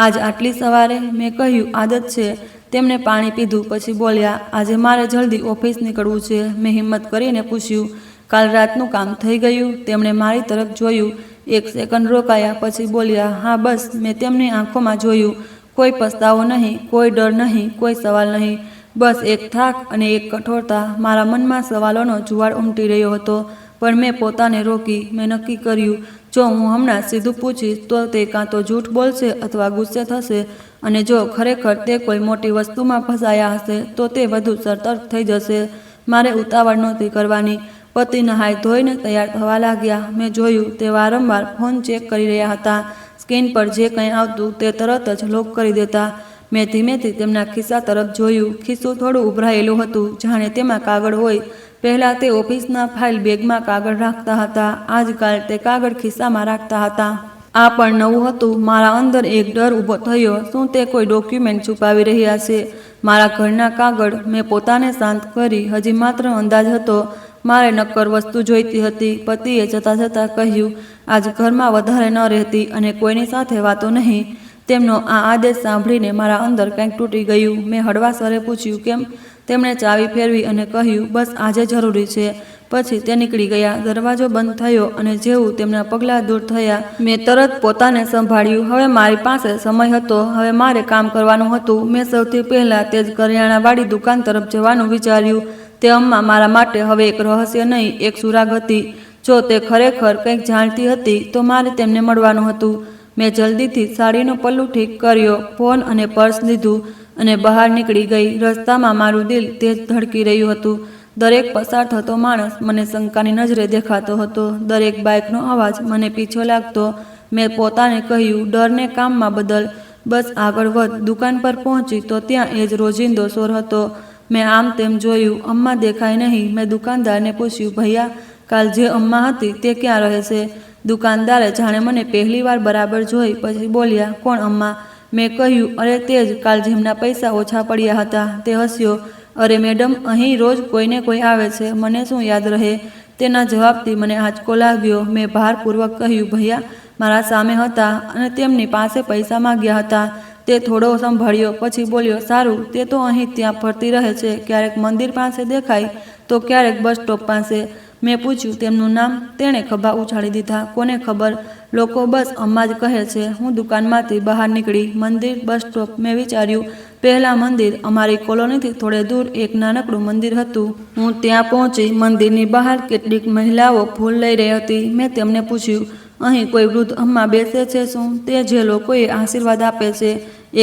આજ આટલી સવારે? મેં કહ્યું, આદત છે. તેમણે પાણી પીધું, પછી બોલ્યા, આજે મારે જલ્દી ઓફિસ નીકળવું છે. મેં હિંમત કરીને પૂછ્યું, કાલ રાતનું કામ થઈ ગયું? તેમણે મારી તરફ જોયું. એક સેકન્ડ રોકાયા, પછી બોલ્યા, હા બસ. મેં તેમની આંખોમાં જોયું. કોઈ પસ્તાવો નહીં, કોઈ ડર નહીં, કોઈ સવાલ નહીં, બસ એક થાક અને એક કઠોરતા. મારા મનમાં સવાલોનો જુવાળ ઉમટી રહ્યો હતો, પણ મેં પોતાને રોકી. મેં નક્કી કર્યું, જો હું હમણાં સીધું પૂછીશ તો તે કાં તો જૂઠ બોલશે અથવા ગુસ્સે થશે, અને જો ખરેખર તે કોઈ મોટી વસ્તુમાં ફસાયા હશે તો તે વધુ સતર્ક થઈ જશે. મારે ઉતાવળ નહોતી કરવાની. પતિ નહાઈ ધોઈને તૈયાર થવા લાગ્યા. મેં જોયું તે વારંવાર ફોન ચેક કરી રહ્યા હતા. સ્ક્રીન પર જે કંઈ આવતું તે તરત જ લોક કરી દેતા. મેં ધીમેથી તેમના ખિસ્સા તરફ જોયું. ખિસ્સું થોડું ઉભરાયેલું હતું, જાણે તેમાં કાગળ હોય. પહેલાં તે ઓફિસના ફાઇલ બેગમાં કાગળ રાખતા હતા. આજકાલ તે કાગળ ખિસ્સામાં રાખતા હતા. આ પણ નવું હતું. મારા અંદર એક ડર ઊભો થયો. શું તે કોઈ ડોક્યુમેન્ટ છુપાવી રહ્યા છે? મારા ઘરના કાગળ? મેં પોતાને શાંત કરી. હજી માત્ર અંદાજ હતો. મારે નક્કર વસ્તુ જોઈતી હતી. પતિએ જતાં જતાં કહ્યું, આજ ઘરમાં વધારે ન રહેતી અને કોઈની સાથે વાતો નહીં. તેમનો આ આદેશ સાંભળીને મારા અંદર કંઈક તૂટી ગયું. મેં હળવા સ્વરે પૂછ્યું, કેમ? તેમણે ચાવી ફેરવી અને કહ્યું, બસ આજે જરૂરી છે. પછી તે નીકળી ગયા. દરવાજો બંધ થયો અને જેવું તેમના પગલાં દૂર થયા, મેં તરત પોતાને સંભાળ્યું. હવે મારી પાસે સમય હતો. હવે મારે કામ કરવાનું હતું. મેં સૌથી પહેલાં તે જ કરિયાણાવાળી દુકાન તરફ જવાનું વિચાર્યું. તે અમ્મા મારા માટે હવે એક રહસ્ય નહીં, એક સુરાગ હતી. જો તે ખરેખર કંઈક જાણતી હતી તો મારે તેમને મળવાનું હતું. મેં જલ્દીથી સાડીનો પલ્લું ઠીક કર્યો, ફોન અને પર્સ લીધું અને બહાર નીકળી ગઈ. રસ્તામાં મારું દિલ તેજ ધડકી રહ્યું હતું. દરેક પસાર થતો માણસ મને શંકાની નજરે દેખાતો હતો. દરેક બાઇકનો અવાજ મને પીછો લાગતો. મેં પોતાને કહ્યું, ડરને કામમાં બદલ, બસ આગળ વધ. દુકાન પર પહોંચી તો ત્યાં એ જ રોજિંદો શોર હતો. મેં આમ તેમ જોયું. અમ્મા દેખાય નહીં. મેં દુકાનદારને પૂછ્યું, ભૈયા, કાલ જે અમ્મા હતી તે ક્યાં રહે છે? દુકાનદારે જાણે મને પહેલીવાર બરાબર જોઈ. પછી બોલ્યા, કોણ અમ્મા? મેં કહ્યું, અરે તે જ, કાલ જેમના પૈસા ઓછા પડ્યા હતા. તે હસ્યો. અરે મેડમ, અહીં રોજ કોઈને કોઈ આવે છે, મને શું યાદ રહે? તેના જવાબથી મને આંચકો લાગ્યો. મેં ભારપૂર્વક કહ્યું, ભૈયા મારા સામે હતા અને તેમની પાસે પૈસા માગ્યા હતા. તે થોડો સંભળ્યો, પછી બોલ્યો, સારું, તે તો અહીં ત્યાં ફરતી રહે છે. ક્યારેક મંદિર પાસે દેખાય તો ક્યારેક બસ સ્ટોપ પાસે. મેં પૂછ્યું, તેમનું નામ? તેણે ખભા ઉછાળી દીધા. કોને ખબર? લોકો બસ અમ્મા જ કહે છે. હું દુકાનમાંથી બહાર નીકળી. મંદિર, બસ સ્ટોપ. મેં વિચાર્યું, પહેલા મંદિર અમારી કોલોનીથી થોડે દૂર એક નાનકડું મંદિર હતું. હું ત્યાં પહોંચી. મંદિરની બહાર કેટલીક મહિલાઓ ફૂલ લઈ રહી હતી. મેં તેમને પૂછ્યું, અહીં કોઈ વૃદ્ધ અમ્મા બેસે છે શું? તે જે લોકોએ આશીર્વાદ આપે છે.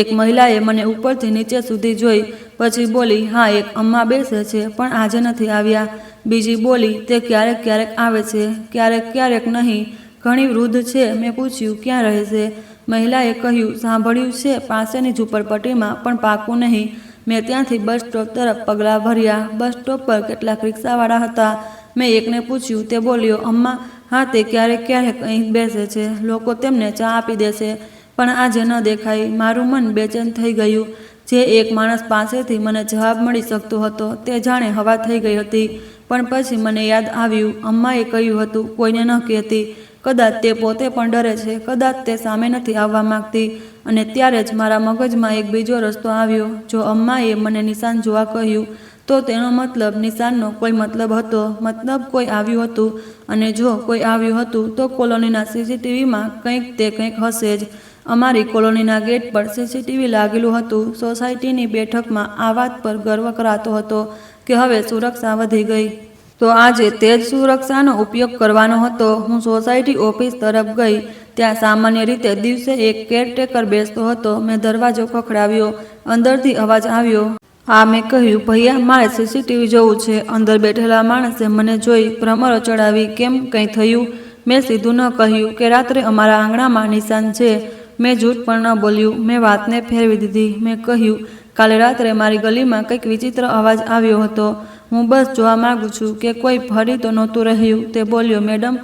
એક મહિલાએ મને ઉપરથી નીચે સુધી જોઈ, પછી બોલી, હા, એક અમ્મા બેસે છે, પણ આજે નથી આવ્યા. બીજી બોલી, તે ક્યારેક ક્યારેક આવે છે, ક્યારેક ક્યારેક નહીં. ઘણી વૃદ્ધ છે. મેં પૂછ્યું, ક્યાં રહે છે? મહિલાએ કહ્યું, સાંભળ્યું છે પાસેની ઝૂંપડપટ્ટીમાં, પણ પાકું નહીં. મેં ત્યાંથી બસ સ્ટોપ તરફ પગલાં ભર્યા. બસ સ્ટોપ પર કેટલાક રિક્ષાવાળા હતા. મેં એકને પૂછ્યું. તે બોલ્યો, અમ્મા, હા, તે ક્યારેક ક્યારેક અહીં બેસે છે. લોકો તેમને ચા આપી દેશે, પણ આજે ન દેખાઈ. મારું મન બેચેન થઈ ગયું. જે એક માણસ પાસેથી મને જવાબ મળી શકતો હતો, તે જાણે હવા થઈ ગઈ હતી. પણ પછી મને યાદ આવ્યું, અમ્માએ કહ્યું હતું, કોઈને ન કહેતી. કદાચ તે પોતે પણ ડરે છે, કદાચ તે સામે નથી આવવા માંગતી. અને ત્યારે જ મારા મગજમાં એક બીજો રસ્તો આવ્યો. જો અમ્માએ મને નિશાન જોવા કહ્યું, તો તેનો મતલબ નિશાનનો કોઈ મતલબ હતો, મતલબ કોઈ આવ્યું હતું. અને જો કોઈ આવ્યું હતું, તો કોલોનીના સીસીટીવીમાં કંઈક તે કંઈક હશે જ. અમારી કોલોનીના ગેટ પર સીસીટીવી લાગેલું હતું. સોસાયટીની બેઠકમાં આ વાત પર ગર્વ કરાતો હતો કે હવે સુરક્ષા વધી ગઈ. તો આજે તે જ સુરક્ષાનો ઉપયોગ કરવાનો હતો. હું સોસાયટી ઓફિસ તરફ ગઈ. ત્યાં સામાન્ય રીતે દિવસે એક કેરટેકર બેસતો હતો. મેં દરવાજો ખખડાવ્યો. અંદરથી અવાજ આવ્યો. હા, મેં કહ્યું, ભૈયા, મારે સીસીટીવી જોવું છે. અંદર બેઠેલા માણસે મને જોઈ ભ્રમરો ચડાવી. કેમ, કંઈ થયું? મેં સીધું ન કહ્યું કે રાત્રે અમારા આંગણામાં નિશાન છે. મેં જૂઠ પણ ન બોલ્યું. મેં વાતને ફેરવી દીધી. મેં કહ્યું, કાલે રાત્રે મારી ગલીમાં કંઈક વિચિત્ર અવાજ આવ્યો હતો. હું બસ જોવા માંગુ છું કે કોઈ ફરી તો નહોતું રહ્યું. તે બોલ્યો, મેડમ,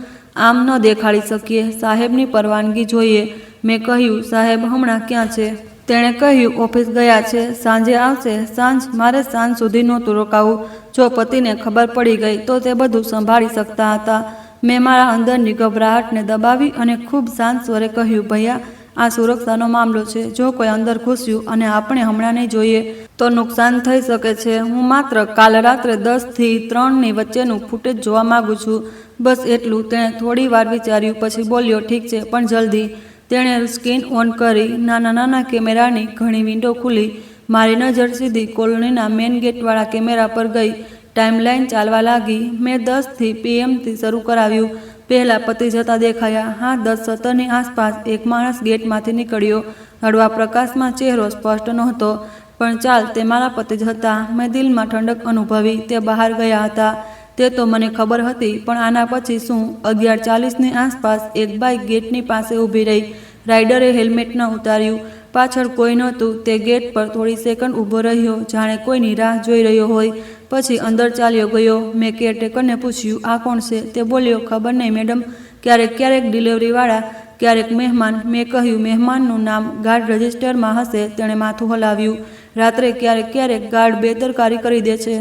આમ ન દેખાડી શકીએ. સાહેબની પરવાનગી જોઈએ. મેં કહ્યું, સાહેબ હમણાં ક્યાં છે? તેણે કહ્યું, ઓફિસ ગયા છે, સાંજે આવશે. સાંજ? મારે સાંજ સુધી નહોતું રોકાવું. જો પતિને ખબર પડી ગઈ તો તે બધું સંભાળી શકતા હતા. મેં મારા અંદરની ગભરાહટને દબાવી અને ખૂબ શાંત સ્વરે કહ્યું, ભૈયા, આ સુરક્ષાનો મામલો છે. જો કોઈ અંદર ઘૂસ્યું અને આપણે હમણાં નહીં જોઈએ તો નુકસાન થઈ શકે છે. હું માત્ર કાલ રાત્રે 10 થી 3ની વચ્ચેનું ફૂટેજ જોવા માંગુ છું. બસ એટલું. તેણે થોડી વાર વિચાર્યું, પછી બોલ્યો, ઠીક છે, પણ જલ્દી. તેણે સ્ક્રીન ઓન કરી. નાના નાના કેમેરાની ઘણી વિન્ડો ખુલી. મારી નજર સીધી કોલોનીના મેઇન ગેટવાળા કેમેરા પર ગઈ. ટાઈમલાઈન ચાલવા લાગી. મેં 10 PM શરૂ કરાવ્યું. પહેલા પતિ જતા દેખાયા. હા, 10:17ની આસપાસ એક માણસ ગેટમાંથી નીકળ્યો. હળવા પ્રકાશમાં ચહેરો સ્પષ્ટ નહોતો, પણ ચાલ, તે મારા પતિ જ હતા. મેં દિલમાં ઠંડક અનુભવી. તે બહાર ગયા હતા. તે તો મને ખબર હતી, પણ આના પછી શું? 11:40ની આસપાસ એક બાઇક ગેટની પાસે ઊભી રહી. રાઇડરે હેલ્મેટ ન ઉતાર્યું. પાછળ કોઈ નહોતું. તે ગેટ પર થોડી સેકન્ડ ઊભો રહ્યો, જાણે કોઈની રાહ જોઈ રહ્યો હોય. પછી અંદર ચાલ્યો ગયો. મેં કેરટેકરને પૂછ્યું, આ કોણ છે? તે બોલ્યો, ખબર નહીં મેડમ. ક્યારેક ક્યારેક ડિલિવરીવાળા, ક્યારેક મહેમાન. મેં કહ્યું, મહેમાનનું નામ ગાર્ડ રજિસ્ટરમાં હશે. તેણે માથું હલાવ્યું. રાત્રે ક્યારેક ક્યારેક ગાર્ડ બેદરકારી કરી દે છે.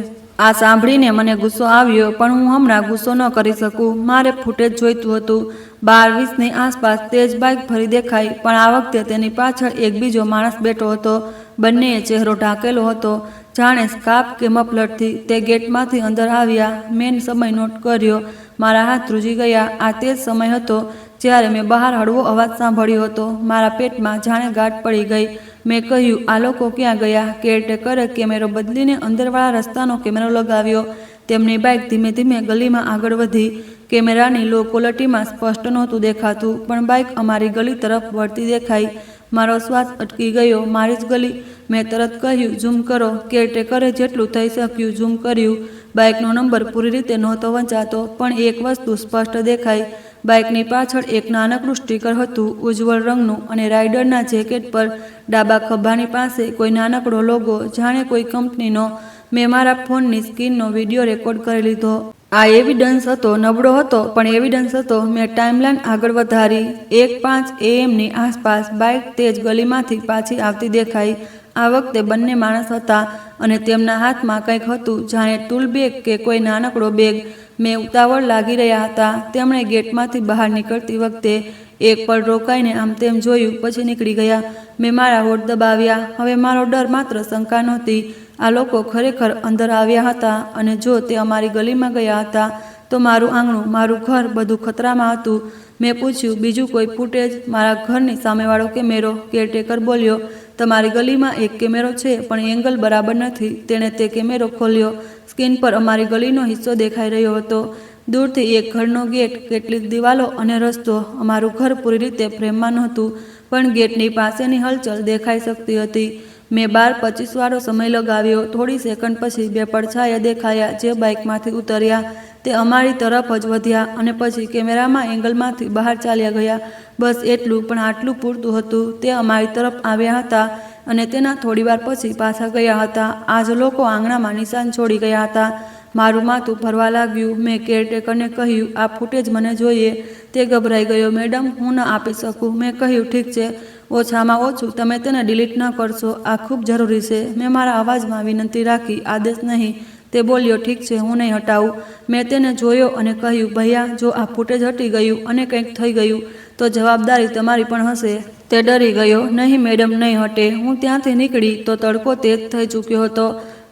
આ સાંભળીને મને ગુસ્સો આવ્યો, પણ હું હમણાં ગુસ્સો ન કરી શકું. મારે ફૂટેજ જોઈતું હતું. 12:20ની આસપાસ તે જ બાઇક ફરી દેખાઈ, પણ આ વખતે તેની પાછળ એક બીજો માણસ બેઠો હતો. બંનેએ ચહેરો ઢાંકેલો હતો, જાણે સ્કાર્ફ કે મફલરથી. તે ગેટમાંથી અંદર આવ્યા. મેં સમય નોટ કર્યો. મારા હાથ ધ્રુજી ગયા. આ તે જ સમય હતો જ્યારે મેં બહાર હળવો અવાજ સાંભળ્યો હતો. મારા પેટમાં જાણે ગાંઠ પડી ગઈ. મેં કહ્યું, આ લોકો ક્યાં ગયા? કેરટેકરે કેમેરો બદલીને અંદરવાળા રસ્તાનો કેમેરો લગાવ્યો. તેમની બાઇક ધીમે ધીમે ગલીમાં આગળ વધી. કેમેરાની લો ક્વોલિટીમાં સ્પષ્ટ નહોતું દેખાતું, પણ બાઇક અમારી ગલી તરફ વળતી દેખાઈ. મારો શ્વાસ અટકી ગયો. મારી જ ગલી? મેં તરત કહ્યું, ઝૂમ કરો. કેરટેકરે જેટલું થઈ શક્યું ઝૂમ કર્યું. બાઇકનો નંબર પૂરી રીતે નહોતો વંચાતો, પણ એક વસ્તુ સ્પષ્ટ દેખાઈ. બાઇકની પાછળ એક નાનકડું સ્ટીકર હતું, ઉજ્જવળ રંગનું, અને રાઇડરના જેકેટ પર ડાબા ખભાની પાસે કોઈ નાનકડો લોગો, જાણે કોઈ કંપનીનો. મેં મારા ફોનની સ્ક્રીનનો વિડીયો રેકોર્ડ કરી લીધો. આ એવિડન્સ હતો. નબળો હતો, પણ એવિડન્સ હતો. મેં ટાઈમલાઈન આગળ વધારી. 1:05 AMની આસપાસ બાઇક તે જ ગલીમાંથી પાછી આવતી દેખાઈ. આ વખતે બંને માણસ હતા, અને તેમના હાથમાં કંઈક હતું, જાણે ટૂલ બેગ કે કોઈ નાનકડો બેગ. મેં ઉતાવળ લાગી રહ્યા હતા. તેમણે ગેટમાંથી બહાર નીકળતી વખતે એક પળ રોકાઈને આમ તેમ જોયું, પછી નીકળી ગયા. મેં મારા હોઠ દબાવ્યા. હવે મારો ડર માત્ર શંકા નહોતી. આ લોકો ખરેખર અંદર આવ્યા હતા, અને જો તે અમારી ગલીમાં ગયા હતા, તો મારું આંગણું, મારું ઘર, બધું ખતરામાં હતું. મેં પૂછ્યું, બીજું કોઈ ફૂટેજ? મારા ઘરની સામેવાળો કેમેરો? કેરટેકર બોલ્યો, તમારી ગલીમાં એક કેમેરો છે પણ એંગલ બરાબર નથી. તેણે તે કેમેરો ખોલ્યો. સ્ક્રીન પર અમારી ગલીનો હિસ્સો દેખાઈ રહ્યો હતો. દૂરથી એક ઘરનો ગેટ, કેટલીક દિવાલો અને રસ્તો. અમારું ઘર પૂરી રીતે ફ્રેમમાં નહોતું, પણ ગેટની પાસેની હલચલ દેખાઈ શકતી હતી. મેં 12:25 વાળો સમય લગાવ્યો. થોડી સેકન્ડ પછી બે પડછાયા દેખાયા જે બાઇકમાંથી ઉતર્યા. તે અમારી તરફ જ વધ્યા અને પછી કેમેરામાં એંગલમાંથી બહાર ચાલ્યા ગયા. બસ એટલું, પણ આટલું પૂરતું હતું. તે અમારી તરફ આવ્યા હતા અને તેના થોડીવાર પછી પાછા ગયા હતા. આજ લોકો આંગણામાં નિશાન છોડી ગયા હતા. મારું માથું ફરવા લાગ્યું. મેં કેરટેકરને કહ્યું, આ ફૂટેજ મને જોઈએ. તે ગભરાઈ ગયો. મેડમ, હું ન આપી શકું. મેં કહ્યું, ઠીક છે, ઓછામાં ઓછું તમે તેને ડિલીટ ન કરશો. આ ખૂબ જરૂરી છે. મેં મારા અવાજમાં વિનંતી રાખી, આદેશ નહીં. તે બોલ્યો, ઠીક છે, હું નહીં હટાવું. મેં તેને જોયો અને કહ્યું, ભૈયા, જો આ ફૂટેજ હટી ગયું અને કંઈક થઈ ગયું તો જવાબદારી તમારી પણ હશે. તે ડરી ગયો. નહીં મેડમ, નહીં હટે. હું ત્યાંથી નીકળી તો તડકો તેજ થઈ ચૂક્યો હતો,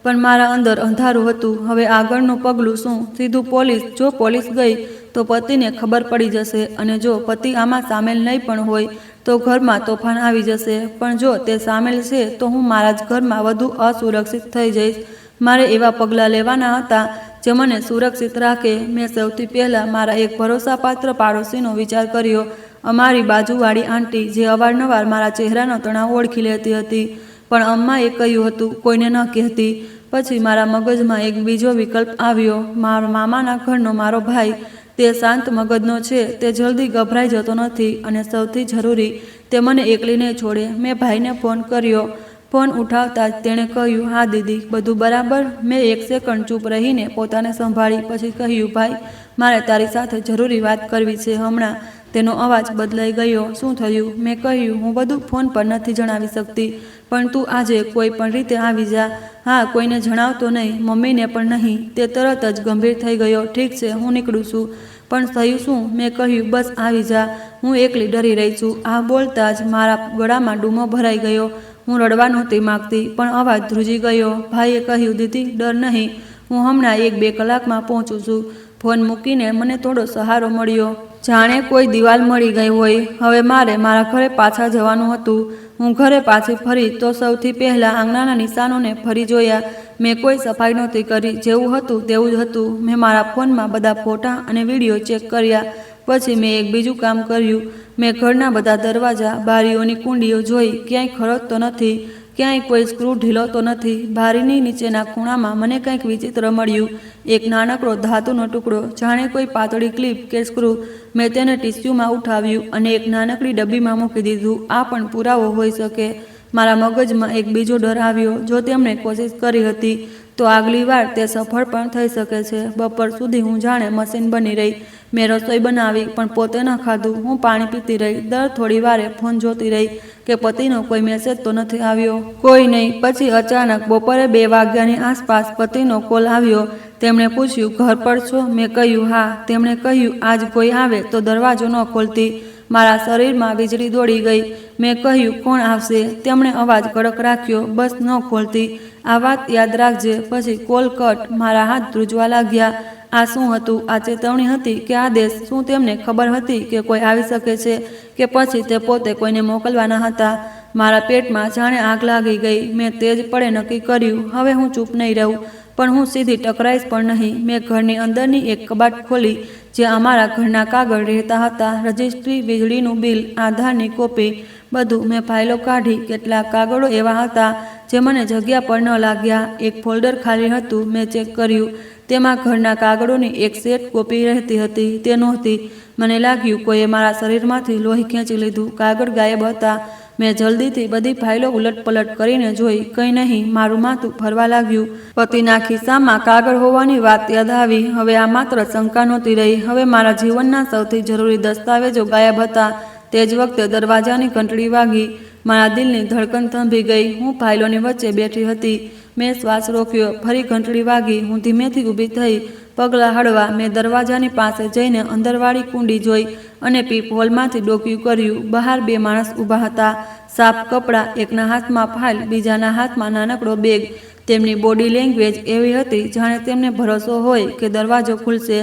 પણ મારા અંદર અંધારું હતું. હવે આગળનું પગલું શું? સીધું પોલીસ. જો પોલીસ ગઈ તો પતિને ખબર પડી જશે, અને જો પતિ આમાં સામેલ નહીં પણ હોય તો ઘરમાં તોફાન આવી જશે. પણ જો તે સામેલ છે તો હું મારા જ ઘરમાં વધુ અસુરક્ષિત થઈ જઈશ. મારે એવા પગલાં લેવાના હતા જે મને સુરક્ષિત રાખે. મેં સૌથી પહેલાં મારા એક ભરોસાપાત્ર પાડોશીનો વિચાર કર્યો, અમારી બાજુવાળી આંટી, જે અવારનવાર મારા ચહેરાનો તણાવ ઓળખી લેતી હતી. પણ અમ્માએ કહ્યું હતું, કોઈને ન કહેતી. પછી મારા મગજમાં એક બીજો વિકલ્પ આવ્યો. મારા મામાના ઘરનો મારો ભાઈ. તે શાંત મગજનો છે. તે જલ્દી ગભરાઈ જતો નથી, અને સૌથી જરૂરી, તે મને એકલી નહીં છોડે. મેં ભાઈને ફોન કર્યો. ફોન ઉઠાવતા જ તેણે કહ્યું, હા દીદી, બધું બરાબર? મેં એક સેકન્ડ ચૂપ રહીને પોતાને સંભાળી. પછી કહ્યું, ભાઈ, મારે તારી સાથે જરૂરી વાત કરવી છે હમણાં. તેનો અવાજ બદલાઈ ગયો. શું થયું? મેં કહ્યું, હું બધું ફોન પર નથી જણાવી શકતી, પણ તું આજે કોઈ પણ રીતે આવી જા. હા, કોઈને જણાવતો નહીં, મમ્મીને પણ નહીં. તે તરત જ ગંભીર થઈ ગયો. ઠીક છે, હું નીકળું છું. પણ થયું શું? મેં કહ્યું, બસ આવી જા. હું એકલી ડરી રહી છું. આ બોલતા જ મારા ગળામાં ડૂમો ભરાઈ ગયો. હું રડવા નહોતી માગતી, પણ અવાજ ધ્રુજી ગયો. ભાઈએ કહ્યું, દીદી, ડર નહીં. હું હમણાં 1-2 કલાકમાં પહોંચું છું. ફોન મૂકીને મને થોડો સહારો મળ્યો. જાણે કોઈ દિવાલ મળી ગઈ હોય. હવે મારે મારા ઘરે પાછા જવાનું હતું. હું ઘરે પાછી ફરી તો સૌથી પહેલાં આંગણાના નિશાનોને ફરી જોયા. મેં કોઈ સફાઈ નહોતી કરી. જેવું હતું તેવું જ હતું. મેં મારા ફોનમાં બધા ફોટા અને વિડીયો ચેક કર્યા. પછી મેં એક બીજું કામ કર્યું. મેં ઘરના બધા દરવાજા, બારીઓની કુંડીઓ જોઈ. ક્યાંય ખરકતો નથી, ક્યાંય કોઈ સ્ક્રૂ ઢીલો તો નથી. બારીની નીચેના ખૂણામાં મને કંઈક વિચિત્ર મળ્યું. એક નાનકડો ધાતુનો ટુકડો, જાણે કોઈ પાતળી ક્લિપ કે સ્ક્રૂ. મેં તેને ટીસ્યુમાં ઉઠાવ્યું અને એક નાનકડી ડબ્બીમાં મૂકી દીધું. આ પણ પુરાવો હોઈ શકે. મારા મગજમાં એક બીજો ડર આવ્યો. જો તેમણે કોશિશ કરી હતી તો આગલી વાર તે સફળ પણ થઈ શકે છે. બપોર સુધી હું જાણે મશીન બની રહી. મેં રસોઈ બનાવી પણ પોતે ન ખાધું. હું પાણી પીતી રહી. દર થોડી વારે ફોન જોતી રહી કે પતિનો કોઈ મેસેજ તો નથી આવ્યો. કોઈ નહીં. પછી અચાનક બપોરે 2 વાગ્યાની આસપાસ પતિનો કોલ આવ્યો. તેમણે પૂછ્યું, ઘર પર છો? મેં કહ્યું, હા. તેમણે કહ્યું, આજ કોઈ આવે તો દરવાજો ન ખોલતી. મારા શરીરમાં વીજળી દોડી ગઈ. મેં કહ્યું, કોણ આવશે? તેમણે અવાજ કડક રાખ્યો, બસ ન ખોલતી. આ વાત યાદ રાખજે. પછી કોલ કટ. મારા હાથ ધ્રુજવા લાગ્યા. આ શું હતું? આ ચેતવણી હતી કે આદેશ? શું તેમને ખબર હતી કે કોઈ આવી શકે છે, કે પછી તે પોતે કોઈને મોકલવાના હતા? મારા પેટમાં જાણે આગ લાગી ગઈ. મેં તેજ પડે નક્કી કર્યું, હવે હું ચૂપ નહીં રહું, પણ હું સીધી ટકરાઈશ પણ નહીં. મેં ઘરની અંદરની એક કબાટ ખોલી જ્યાં અમારા ઘરના કાગળ રહેતા હતા. રજિસ્ટ્રી, વીજળીનું બિલ, આધારની કોપી, બધું. મેં ફાઇલો કાઢી. કેટલાક કાગળો એવા હતા જે મને જગ્યા પર ન લાગ્યા. એક ફોલ્ડર ખાલી હતું. મેં ચેક કર્યું. તેમાં ઘરના કાગળોની એક સેટ કોપી રહેતી હતી. તે નહોતી. મને લાગ્યું કોઈએ મારા શરીરમાંથી લોહી ખેંચી લીધું. કાગળ ગાયબ હતા. મેં જલ્દીથી બધી ફાઇલો ઉલટપલટ કરીને જોઈ. કંઈ નહીં. મારું માથું ફરવા લાગ્યું. પતિના ખિસ્સામાં કાગળ હોવાની વાત યાદ આવી. હવે આ માત્ર શંકા નહોતી રહી. હવે મારા જીવનના સૌથી જરૂરી દસ્તાવેજો ગાયબ હતા. તે જ વખતે દરવાજાની ઘંટડી વાગી. મારા દિલની ધડકન થંભી ગઈ. હું ફાઇલોની વચ્ચે બેઠી હતી. મેં શ્વાસ રોક્યો. ફરી ઘંટડી વાગી. હું ધીમેથી ઊભી થઈ. પગલાં હળવા. મેં દરવાજાની પાસે જઈને અંદરવાળી કુંડી જોઈ અને પીપ હોલમાંથી ડોક્યું કર્યું. બહાર 2 માણસ ઊભા હતા. સાફ કપડાં. એકના હાથમાં ફાઇલ, બીજાના હાથમાં નાનકડો બેગ. તેમની બોડી લેંગ્વેજ એવી હતી જાણે તેમને ભરોસો હોય કે દરવાજો ખુલશે.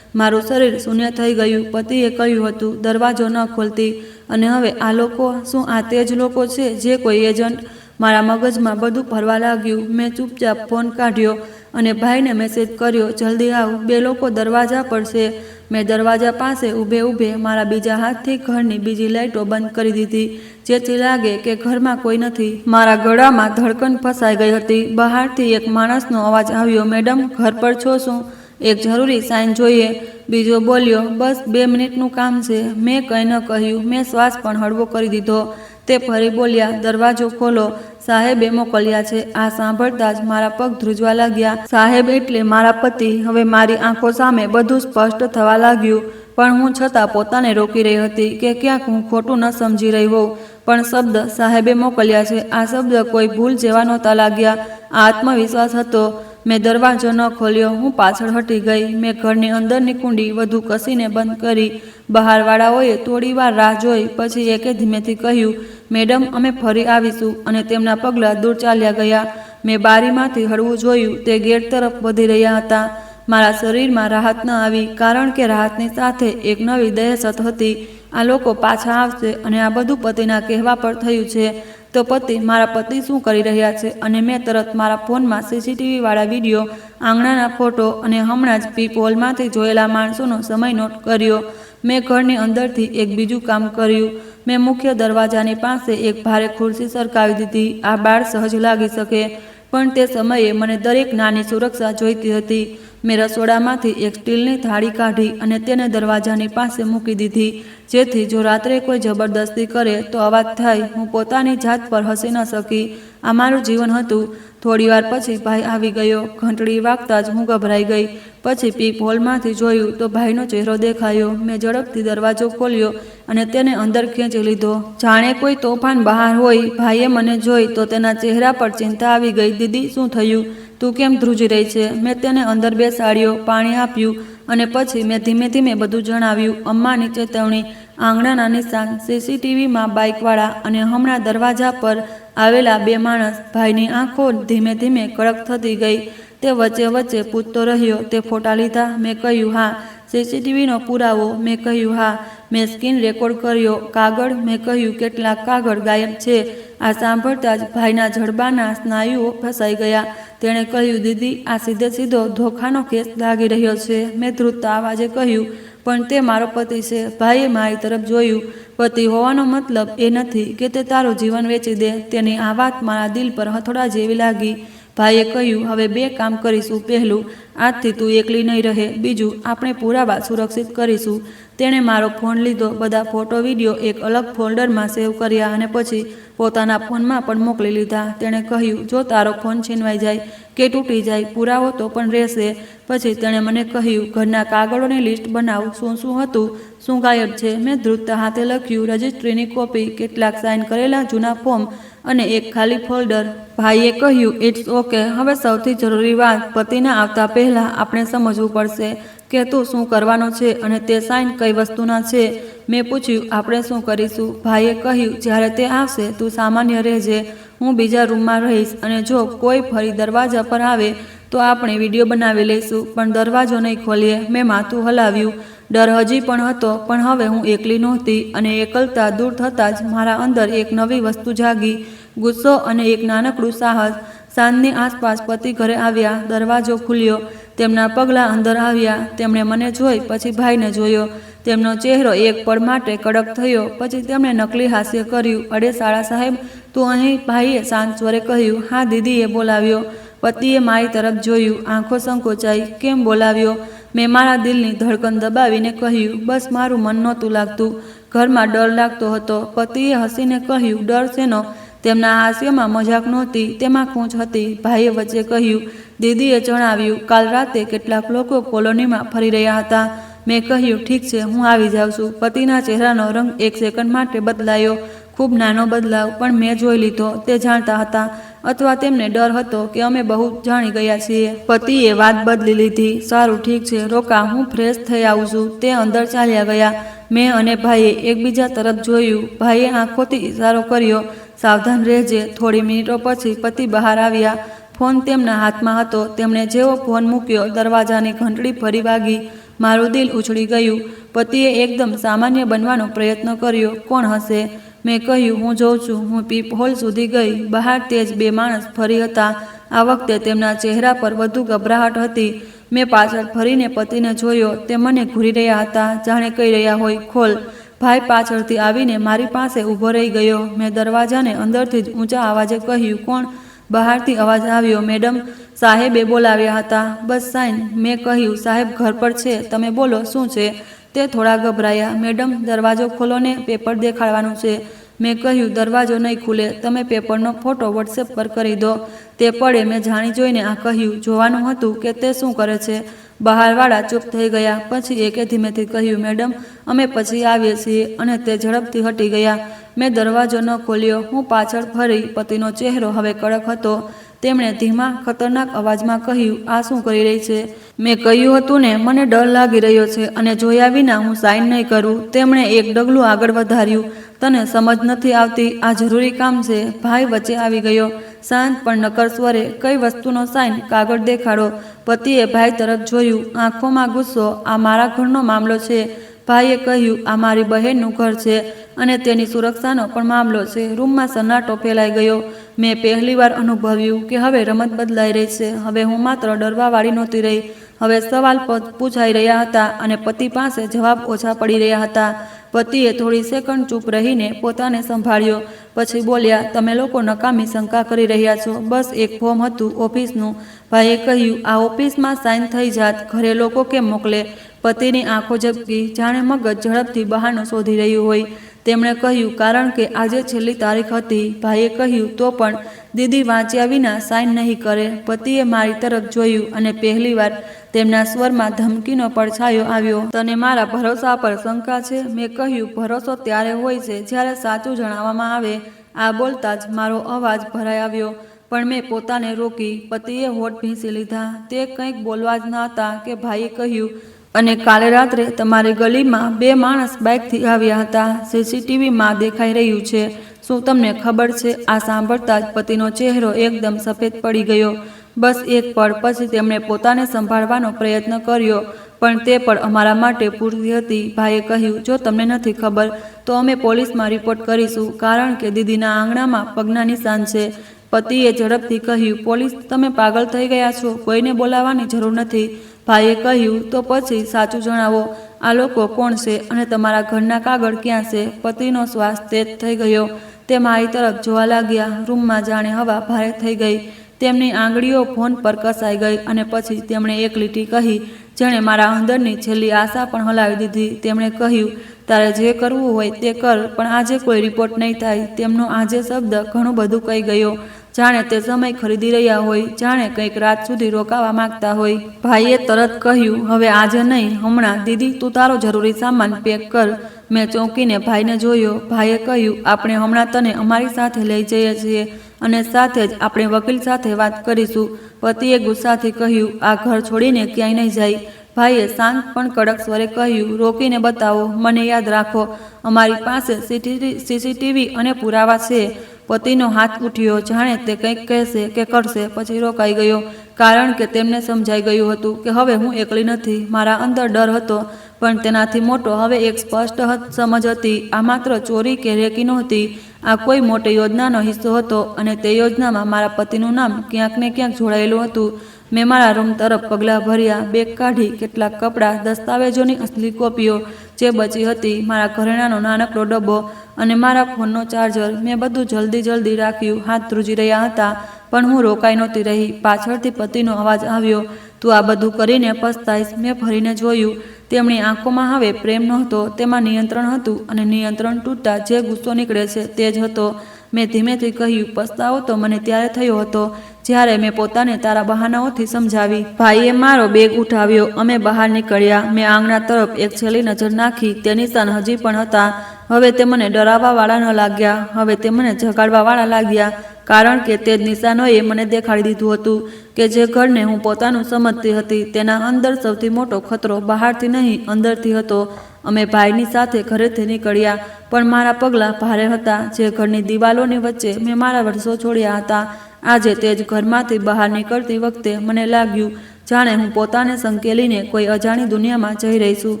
મારું શરીર શૂન્ય થઈ ગયું. પતિએ કહ્યું હતું, દરવાજો ન ખોલતી. અને હવે આ લોકો, શું આ તે જ લોકો છે જે કોઈ એજન્ટ મારા મગજમાં બધું ફરવા લાગ્યું. મેં ચૂપચાપ ફોન કાઢ્યો અને ભાઈને મેસેજ કર્યો, જલ્દી આવ, 2 લોકો દરવાજા પર છે. મેં દરવાજા પાસે ઊભે મારા બીજા હાથથી ઘરની બીજી લાઇટો બંધ કરી દીધી, જેથી લાગે કે ઘરમાં કોઈ નથી. મારા ગળામાં ધડકન ફસાઈ ગઈ હતી. બહારથી એક માણસનો અવાજ આવ્યો, મેડમ ઘર પર છો શું? એક જરૂરી સાઇન જોઈએ. બીજો બોલ્યો, બસ 2 મિનિટનું કામ છે. મેં કંઈ ન કહ્યું. મેં શ્વાસ પણ હળવો કરી દીધો. તે ફરી બોલ્યા, દરવાજો ખોલો, સાહેબે મોકલ્યા છે. આ સાંભળતા જ મારા પગ ધ્રુજવા લાગ્યા. સાહેબ એટલે મારા પતિ. હવે મારી આંખો સામે બધું સ્પષ્ટ થવા લાગ્યું, પણ હું છતાં પોતાને રોકી રહી હતી કે ક્યાંક હું ખોટું ન સમજી રહી હોઉં. પણ શબ્દ સાહેબે મોકલ્યા છે, આ શબ્દ કોઈ ભૂલ જેવા નહોતા લાગ્યા. આ આત્મવિશ્વાસ હતો. મેં દરવાજો ન ખોલ્યો. હું પાછળ હટી ગઈ. મેં ઘરની અંદરની કુંડી વધુ કસીને બંધ કરી. બહારવાળાઓએ થોડી વાર રાહ જોઈ. પછી એકે ધીમેથી કહ્યું, મેડમ અમે ફરી આવીશું, અને તેમના પગલાં દૂર ચાલ્યા ગયા. મેં બારીમાંથી હળવું જોયું. તે ગેટ તરફ વધી રહ્યા હતા. મારા શરીરમાં રાહત ન આવી, કારણ કે રાહતની સાથે એક નવી દહેશત હતી. આ લોકો પાછા આવશે અને આ બધું પતિના કહેવા પર થયું છે. તો મારા પતિ શું કરી રહ્યા છે? અને મેં તરત મારા ફોનમાં CCTV વાળા વિડીયો, આંગણાના ફોટો અને હમણાં જ પીપ હોલમાંથી જોયેલા માણસોનો સમય નોટ કર્યો. મેં ઘરની અંદરથી એક બીજું કામ કર્યું. મેં મુખ્ય દરવાજાની પાસે એક ભારે ખુરશી સરકાવી દીધી. આ બાળ સહજ લાગી શકે, પણ તે સમયે મને દરેક નાની સુરક્ષા જોઈતી હતી. મેં રસોડામાંથી એક સ્ટીલની થાળી કાઢી અને તેને દરવાજાની પાસે મૂકી દીધી, જેથી જો રાત્રે કોઈ જબરદસ્તી કરે તો અવાજ થાય. હું પોતાની જાત પર હસી ન શકી. આ મારું જીવન હતું. થોડીવાર પછી ભાઈ આવી ગયો. ઘંટડી વાગતા જ હું ગભરાઈ ગઈ. પછી પીપ હોલમાંથી જોયું તો ભાઈનો ચહેરો દેખાયો. મેં ઝડપથી દરવાજો ખોલ્યો અને તેને અંદર ખેંચી લીધો. જાણે કોઈ તોફાન બહાર હોય. ભાઈએ મને જોઈ તો તેના ચહેરા પર ચિંતા આવી ગઈ. દીદી, શું થયું? તું કેમ ધ્રુજી રહી છે? મેં તેને અંદર બેસાડ્યો, પાણી આપ્યું અને પછી મેં ધીમે ધીમે બધું જણાવ્યું. અમ્માની ચેતવણી, આંગણાના નિશાન, CCTVમાં બાઇકવાળા અને હમણાં દરવાજા પર આવેલા 2 માણસ. ભાઈની આંખો ધીમે ધીમે કડક થતી ગઈ. તે વચ્ચે પૂછતો રહ્યો, તે ફોટા લીધા? મેં કહ્યું, હા. CCTVનો પુરાવો? મેં કહ્યું, હા. મેં સ્ક્રીન રેકોર્ડ કર્યો? કાગળ? મેં કહ્યું, કેટલાક કાગળ ગાયબ છે. આ સાંભળતા જ ભાઈના જડબાના સ્નાયુઓ ફસાઈ ગયા. તેણે કહ્યું, દીદી, આ સીધો ધોખાનો કેસ લાગી રહ્યો છે. મેં ધ્રુજતા અવાજે કહ્યું, પણ તે મારો પતિ છે. ભાઈએ મારી તરફ જોયું. પતિ હોવાનો મતલબ એ નથી કે તે તારું જીવન વેચી દે. તેની આ વાત મારા દિલ પર હથોડા જેવી લાગી. ભાઈએ કહ્યું, હવે 2 કામ કરીશું. પહેલું, આજથી તું એકલી નહીં રહે. બીજું, આપણે પુરાવા સુરક્ષિત કરીશું. તેણે મારો ફોન લીધો, બધા ફોટો વિડીયો એક અલગ ફોલ્ડરમાં સેવ કર્યા અને પછી પોતાના ફોનમાં પણ મોકલી લીધા. તેણે કહ્યું, જો તારો ફોન છીનવાઈ જાય કે તૂટી જાય, પુરાવો તો પણ રહેશે. પછી તેણે મને કહ્યું, ઘરના કાગળોની લિસ્ટ બનાવ. શું હતું, શું ગાયબ છે? મેં ધ્રુજતા હાથે લખ્યું, રજિસ્ટ્રીની કોપી, કેટલાક સાઇન કરેલા જૂના ફોર્મ અને એક ખાલી ફોલ્ડર. ભાઈએ કહ્યું, ઇટ્સ ઓકે. હવે સૌથી જરૂરી વાત, પતિના આવતા પહેલા આપણે સમજવું પડશે કે તું શું કરવાનો છે અને તે સાઇન કઈ વસ્તુના છે. મેં પૂછ્યું, આપણે શું કરીશું? ભાઈએ કહ્યું, જ્યારે તે આવશે તું સામાન્ય રહેજે. હું બીજા રૂમમાં રહીશ અને જો કોઈ ફરી દરવાજા પર આવે તો આપણે વિડીયો બનાવી લઈશું, પણ દરવાજો નહીં ખોલીએ. મેં માથું હલાવ્યું. ડર હજી પણ હતો, પણ હવે હું એકલી નહોતી. અને એકલતા દૂર થતાં જ મારા અંદર એક નવી વસ્તુ જાગી, ગુસ્સો અને એક નાનકડું સાહસ. સાંજની આસપાસ પતિ ઘરે આવ્યા. દરવાજો ખુલ્યો. તેમના પગલાં અંદર આવ્યા. તેમણે મને જોઈ, પછી ભાઈને જોયો. તેમનો ચહેરો એક પળ માટે કડક થયો. પછી તેમણે નકલી હાસ્ય કર્યું, અરે શાળા સાહેબ, તું અહીં? ભાઈએ શાંત સ્વરે કહ્યું, હા, દીદીએ બોલાવ્યો. પતિએ મારી તરફ જોયું. આંખો સંકોચાઈ. કેમ બોલાવ્યો? મેં મારા દિલની ધડકન દબાવીને કહ્યું, બસ મારું મન નહોતું લાગતું. ઘરમાં ડર લાગતો હતો. પતિએ હસીને કહ્યું, ડર શેનો? તેમના હાસ્યમાં મજાક નહોતી, તેમાં ખૂંચ હતી. ભાઈએ વચ્ચે કહ્યું, દીદીએ જણાવ્યું, કાલ રાતે કેટલાક લોકો કોલોનીમાં ફરી રહ્યા હતા. મેં કહ્યું, ઠીક છે, હું આવી જાઉં છું. પતિના ચહેરાનો રંગ એક સેકન્ડ માટે બદલાયો. ખૂબ નાનો બદલાવ, પણ મેં જોઈ લીધો. તે જાણતા હતા, અથવા તેમને ડર હતો કે અમે બહુ જાણી ગયા છીએ. પતિએ વાત બદલી લીધી. સારું, ઠીક છે, રોકા, હું ફ્રેશ થઈ આવું છું. તે અંદર ચાલ્યા ગયા. મેં અને ભાઈએ એકબીજા તરફ જોયું. ભાઈએ આંખોથી ઇશારો કર્યો, સાવધાન રહેજે. થોડી મિનિટો પછી પતિ બહાર આવ્યા. ફોન તેમના હાથમાં હતો. તેમણે જેવો ફોન મૂક્યો, દરવાજાની ઘંટડી ફરી વાગી. મારું દિલ ઉછળી ગયું. પતિએ એકદમ સામાન્ય બનવાનો પ્રયત્ન કર્યો. કોણ હશે? મેં કહ્યું, હું જોઉં છું. હું પીપ હોલ સુધી ગઈ. બહાર તે જ 2 માણસ ફરી હતા. આ વખતે તેમના ચહેરા પર વધુ ગભરાહટ હતી. મેં પાછળ ફરીને પતિને જોયો. તે મને ઘૂરી રહ્યા હતા, જાણે કહી રહ્યા હોય, ખોલ. ભાઈ પાછળથી આવીને મારી પાસે ઊભો રહી ગયો. મેં દરવાજાને અંદરથી જ ઊંચા અવાજે કહ્યું, કોણ? બહારથી અવાજ આવ્યો, મેડમ, સાહેબે બોલાવ્યા હતા. બસ સાઇન. મેં કહ્યું, સાહેબ ઘર પર છે, તમે બોલો, શું છે? તે થોડા ગભરાયા. મેડમ, દરવાજો ખોલો ને, પેપર દેખાડવાનું છે. મેં કહ્યું, દરવાજો નહીં ખુલે, તમે પેપરનો ફોટો વોટ્સએપ પર કરી દો. તે પડે. મેં જાણી જોઈને આ કહ્યું. જોવાનું હતું કે તે શું કરે છે. બહારવાળા ચૂપ થઈ ગયા. પછી એકે ધીમેથી કહ્યું, મેડમ, અમે પછી આવીએ છીએ, અને તે ઝડપથી હટી ગયા. મેં દરવાજો ન ખોલ્યો. હું પાછળ ફરી. પતિનો ચહેરો હવે કડક હતો. તેમણે ધીમા, ખતરનાક અવાજમાં કહ્યું, આ શું કરી રહી છે? મેં કહ્યું હતું ને, મને ડર લાગી રહ્યો છે, અને જોયા વિના હું સાઇન નહીં કરું. તેમણે એક ડગલું આગળ વધાર્યું. તને સમજ નથી આવતી, આ જરૂરી કામ છે. ભાઈ વચ્ચે આવી ગયો, શાંત પણ નક્કર સ્વરે. કઈ વસ્તુનો સાઇન? કાગળ દેખાડો. પતિએ ભાઈ તરફ જોયું, આંખોમાં ગુસ્સો. આ મારા ઘરનો મામલો છે. ભાઈએ કહ્યું, આ મારી બહેનનું ઘર છે, અને તેની સુરક્ષાનો પણ મામલો છે. રૂમમાં સન્નાટો ફેલાઈ ગયો. મેં પહેલીવાર અનુભવ્યું કે હવે રમત બદલાઈ રહી છે. હવે હું માત્ર ડરવાવાળી નહોતી રહી. હવે સવાલ પૂછાઈ રહ્યા હતા, અને પતિ પાસે જવાબ ઓછા પડી રહ્યા હતા. પતિએ થોડી સેકન્ડ ચૂપ રહીને પોતાને સંભાળ્યો. પછી બોલ્યા, તમે લોકો નકામી શંકા કરી રહ્યા છો. બસ એક ફોર્મ હતું, ઓફિસનું. ભાઈએ કહ્યું, આ ઓફિસમાં સાઇન થઈ જાત, ઘરે લોકો કેમ મોકલે? પતિની આંખો ઝબકી, જાણે મગજ ઝડપથી બહાનું શોધી રહ્યું હોય. તેમણે કહ્યું, કારણ કે આજે છેલ્લી તારીખ હતી. ભાઈએ કહ્યું, તો પણ દીદી વાંચ્યા વિના સાઇન નહીં કરે. પતિએ મારી તરફ જોયું, અને પહેલીવાર તેમના સ્વરમાં ધમકીનો પડછાયો આવ્યો. તને મારા ભરોસા પર શંકા છે? મેં કહ્યું, ભરોસો ત્યારે હોય છે જ્યારે સાચું જણાવવામાં આવે. આ બોલતા જ મારો અવાજ ભરાઈ આવ્યો, પણ મેં પોતાને રોકી. પતિએ હોઠ ભીંસી લીધા. તે કંઈક બોલવા જ ન હતા કે ભાઈએ કહ્યું, અને કાલે રાત્રે તમારી ગલીમાં 2 માણસ બાઇકથી આવ્યા હતા. સીસીટીવીમાં દેખાઈ રહ્યું છે. શું તમને ખબર છે? આ સાંભળતા જ પતિનો ચહેરો એકદમ સફેદ પડી ગયો. બસ એક પળ પછી તેમણે પોતાને સંભાળવાનો પ્રયત્ન કર્યો, પણ તે પણ અમારા માટે પૂરતી હતી. ભાઈએ કહ્યું, જો તમને નથી ખબર તો અમે પોલીસમાં રિપોર્ટ કરીશું, કારણ કે દીદીના આંગણામાં પગના નિશાન છે. પતિએ ઝડપથી કહ્યું, પોલીસ? તમે પાગલ થઈ ગયા છો. કોઈને બોલાવવાની જરૂર નથી. ભાઈએ કહ્યું, તો પછી સાચું જણાવો. આ લોકો કોણ છે, અને તમારા ઘરના કાગળ ક્યાં છે? પતિનો શ્વાસ તેજ થઈ ગયો. તે મારી તરફ જોવા લાગ્યા. રૂમમાં જાણે હવા ભારે થઈ ગઈ. તેમની આંગળીઓ ફોન પર કસાઈ ગઈ, અને પછી તેમણે એક લીટી કહી, જેણે મારા અંદરની છેલ્લી આશા પણ હલાવી દીધી. તેમણે કહ્યું, તારે જે કરવું હોય તે કર, પણ આજે કોઈ રિપોર્ટ નહીં થાય. તેમનો આજે શબ્દ ઘણું બધું કહી ગયો. જાણે તે સમય ખરીદી રહ્યા હોય, જાણે કંઈક રાત સુધી રોકાવા માંગતા હોય. ભાઈએ તરત કહ્યું, હવે આજે નહીં, હમણાં. દીદી, તું તારો જરૂરી સામાન પેક કર. મેં ચોંકીને ભાઈને જોયો. ભાઈએ કહ્યું, આપણે હમણાં તને અમારી સાથે લઈ જઈએ છીએ, અને સાથે જ આપણે વકીલ સાથે વાત કરીશું. પતિએ ગુસ્સાથી કહ્યું, આ ઘર છોડીને ક્યાંય નહીં જાય. ભાઈએ શાંત પણ કડક સ્વરે કહ્યું, રોકીને બતાવો. મને યાદ રાખો, અમારી પાસે સીસીટીવી અને પુરાવા છે. પતિનો હાથ ઉઠ્યો, જાણે તે કંઈક કહેશે કે કરશે, પછી રોકાઈ ગયો, કારણ કે તેમને સમજાઈ ગયું હતું કે હવે હું એકલી નથી. મારા અંદર ડર હતો, પણ તેનાથી મોટો હવે એક સ્પષ્ટ સમજ હતી. આ માત્ર ચોરી કે રેકી નહોતી. આ કોઈ મોટી યોજનાનો હિસ્સો હતો, અને તે યોજનામાં મારા પતિનું નામ ક્યાંક ને ક્યાંક જોડાયેલું હતું. મેં મારા રૂમ તરફ પગલાં ભર્યા. બેગ કાઢી કેટલાક કપડાં, દસ્તાવેજોની અસલી કોપીઓ જે બચી હતી, મારા ઘરેણાંનો નાનકડો ડબ્બો, અને મારા ફોનનો ચાર્જર. મેં બધું જલ્દી રાખ્યું. હાથ ધ્રુજી રહ્યા હતા, પણ હું રોકાઈ નહોતી રહી. પાછળથી પતિનો અવાજ આવ્યો, તું આ બધું કરીને પસ્તાઈશ. મેં ફરીને જોયું. તેમની આંખોમાં હવે પ્રેમ નહોતો, તેમાં નિયંત્રણ હતું, અને નિયંત્રણ તૂટતા જે ગુસ્સો નીકળે છે તે જ હતો. મેં ધીમેથી કહ્યું, પસ્તાવો તો મને ત્યારે થયો હતો જ્યારે મેં પોતાને તારા બહાનાઓથી સમજાવી. ભાઈએ મારો બેગ ઉઠાવ્યો. અમે બહાર નીકળ્યા. મેં આંગણા તરફ એક છેલ્લી નજર નાખી. તે નિશાન હજી પણ હતા. હવે તે મને ડરાવવાવાળા ન લાગ્યા. હવે તે મને જગાડવાવાળા લાગ્યા, કારણ કે તે જ નિશાનોએ મને દેખાડી દીધું હતું કે જે ઘરને હું પોતાનું સમજતી હતી, તેના અંદર સૌથી મોટો ખતરો બહારથી નહીં, અંદરથી હતો. અમે ભાઈની સાથે ઘરેથી નીકળ્યા, પણ મારા પગલાં ભારે હતા. જે ઘરની દિવાલોની વચ્ચે મેં મારા વર્ષો છોડ્યા હતા, આજે તે જ ઘરમાંથી બહાર નીકળતી વખતે મને લાગ્યું જાણે હું પોતાને સંકેલીને કોઈ અજાણી દુનિયામાં જઈ રહી છું.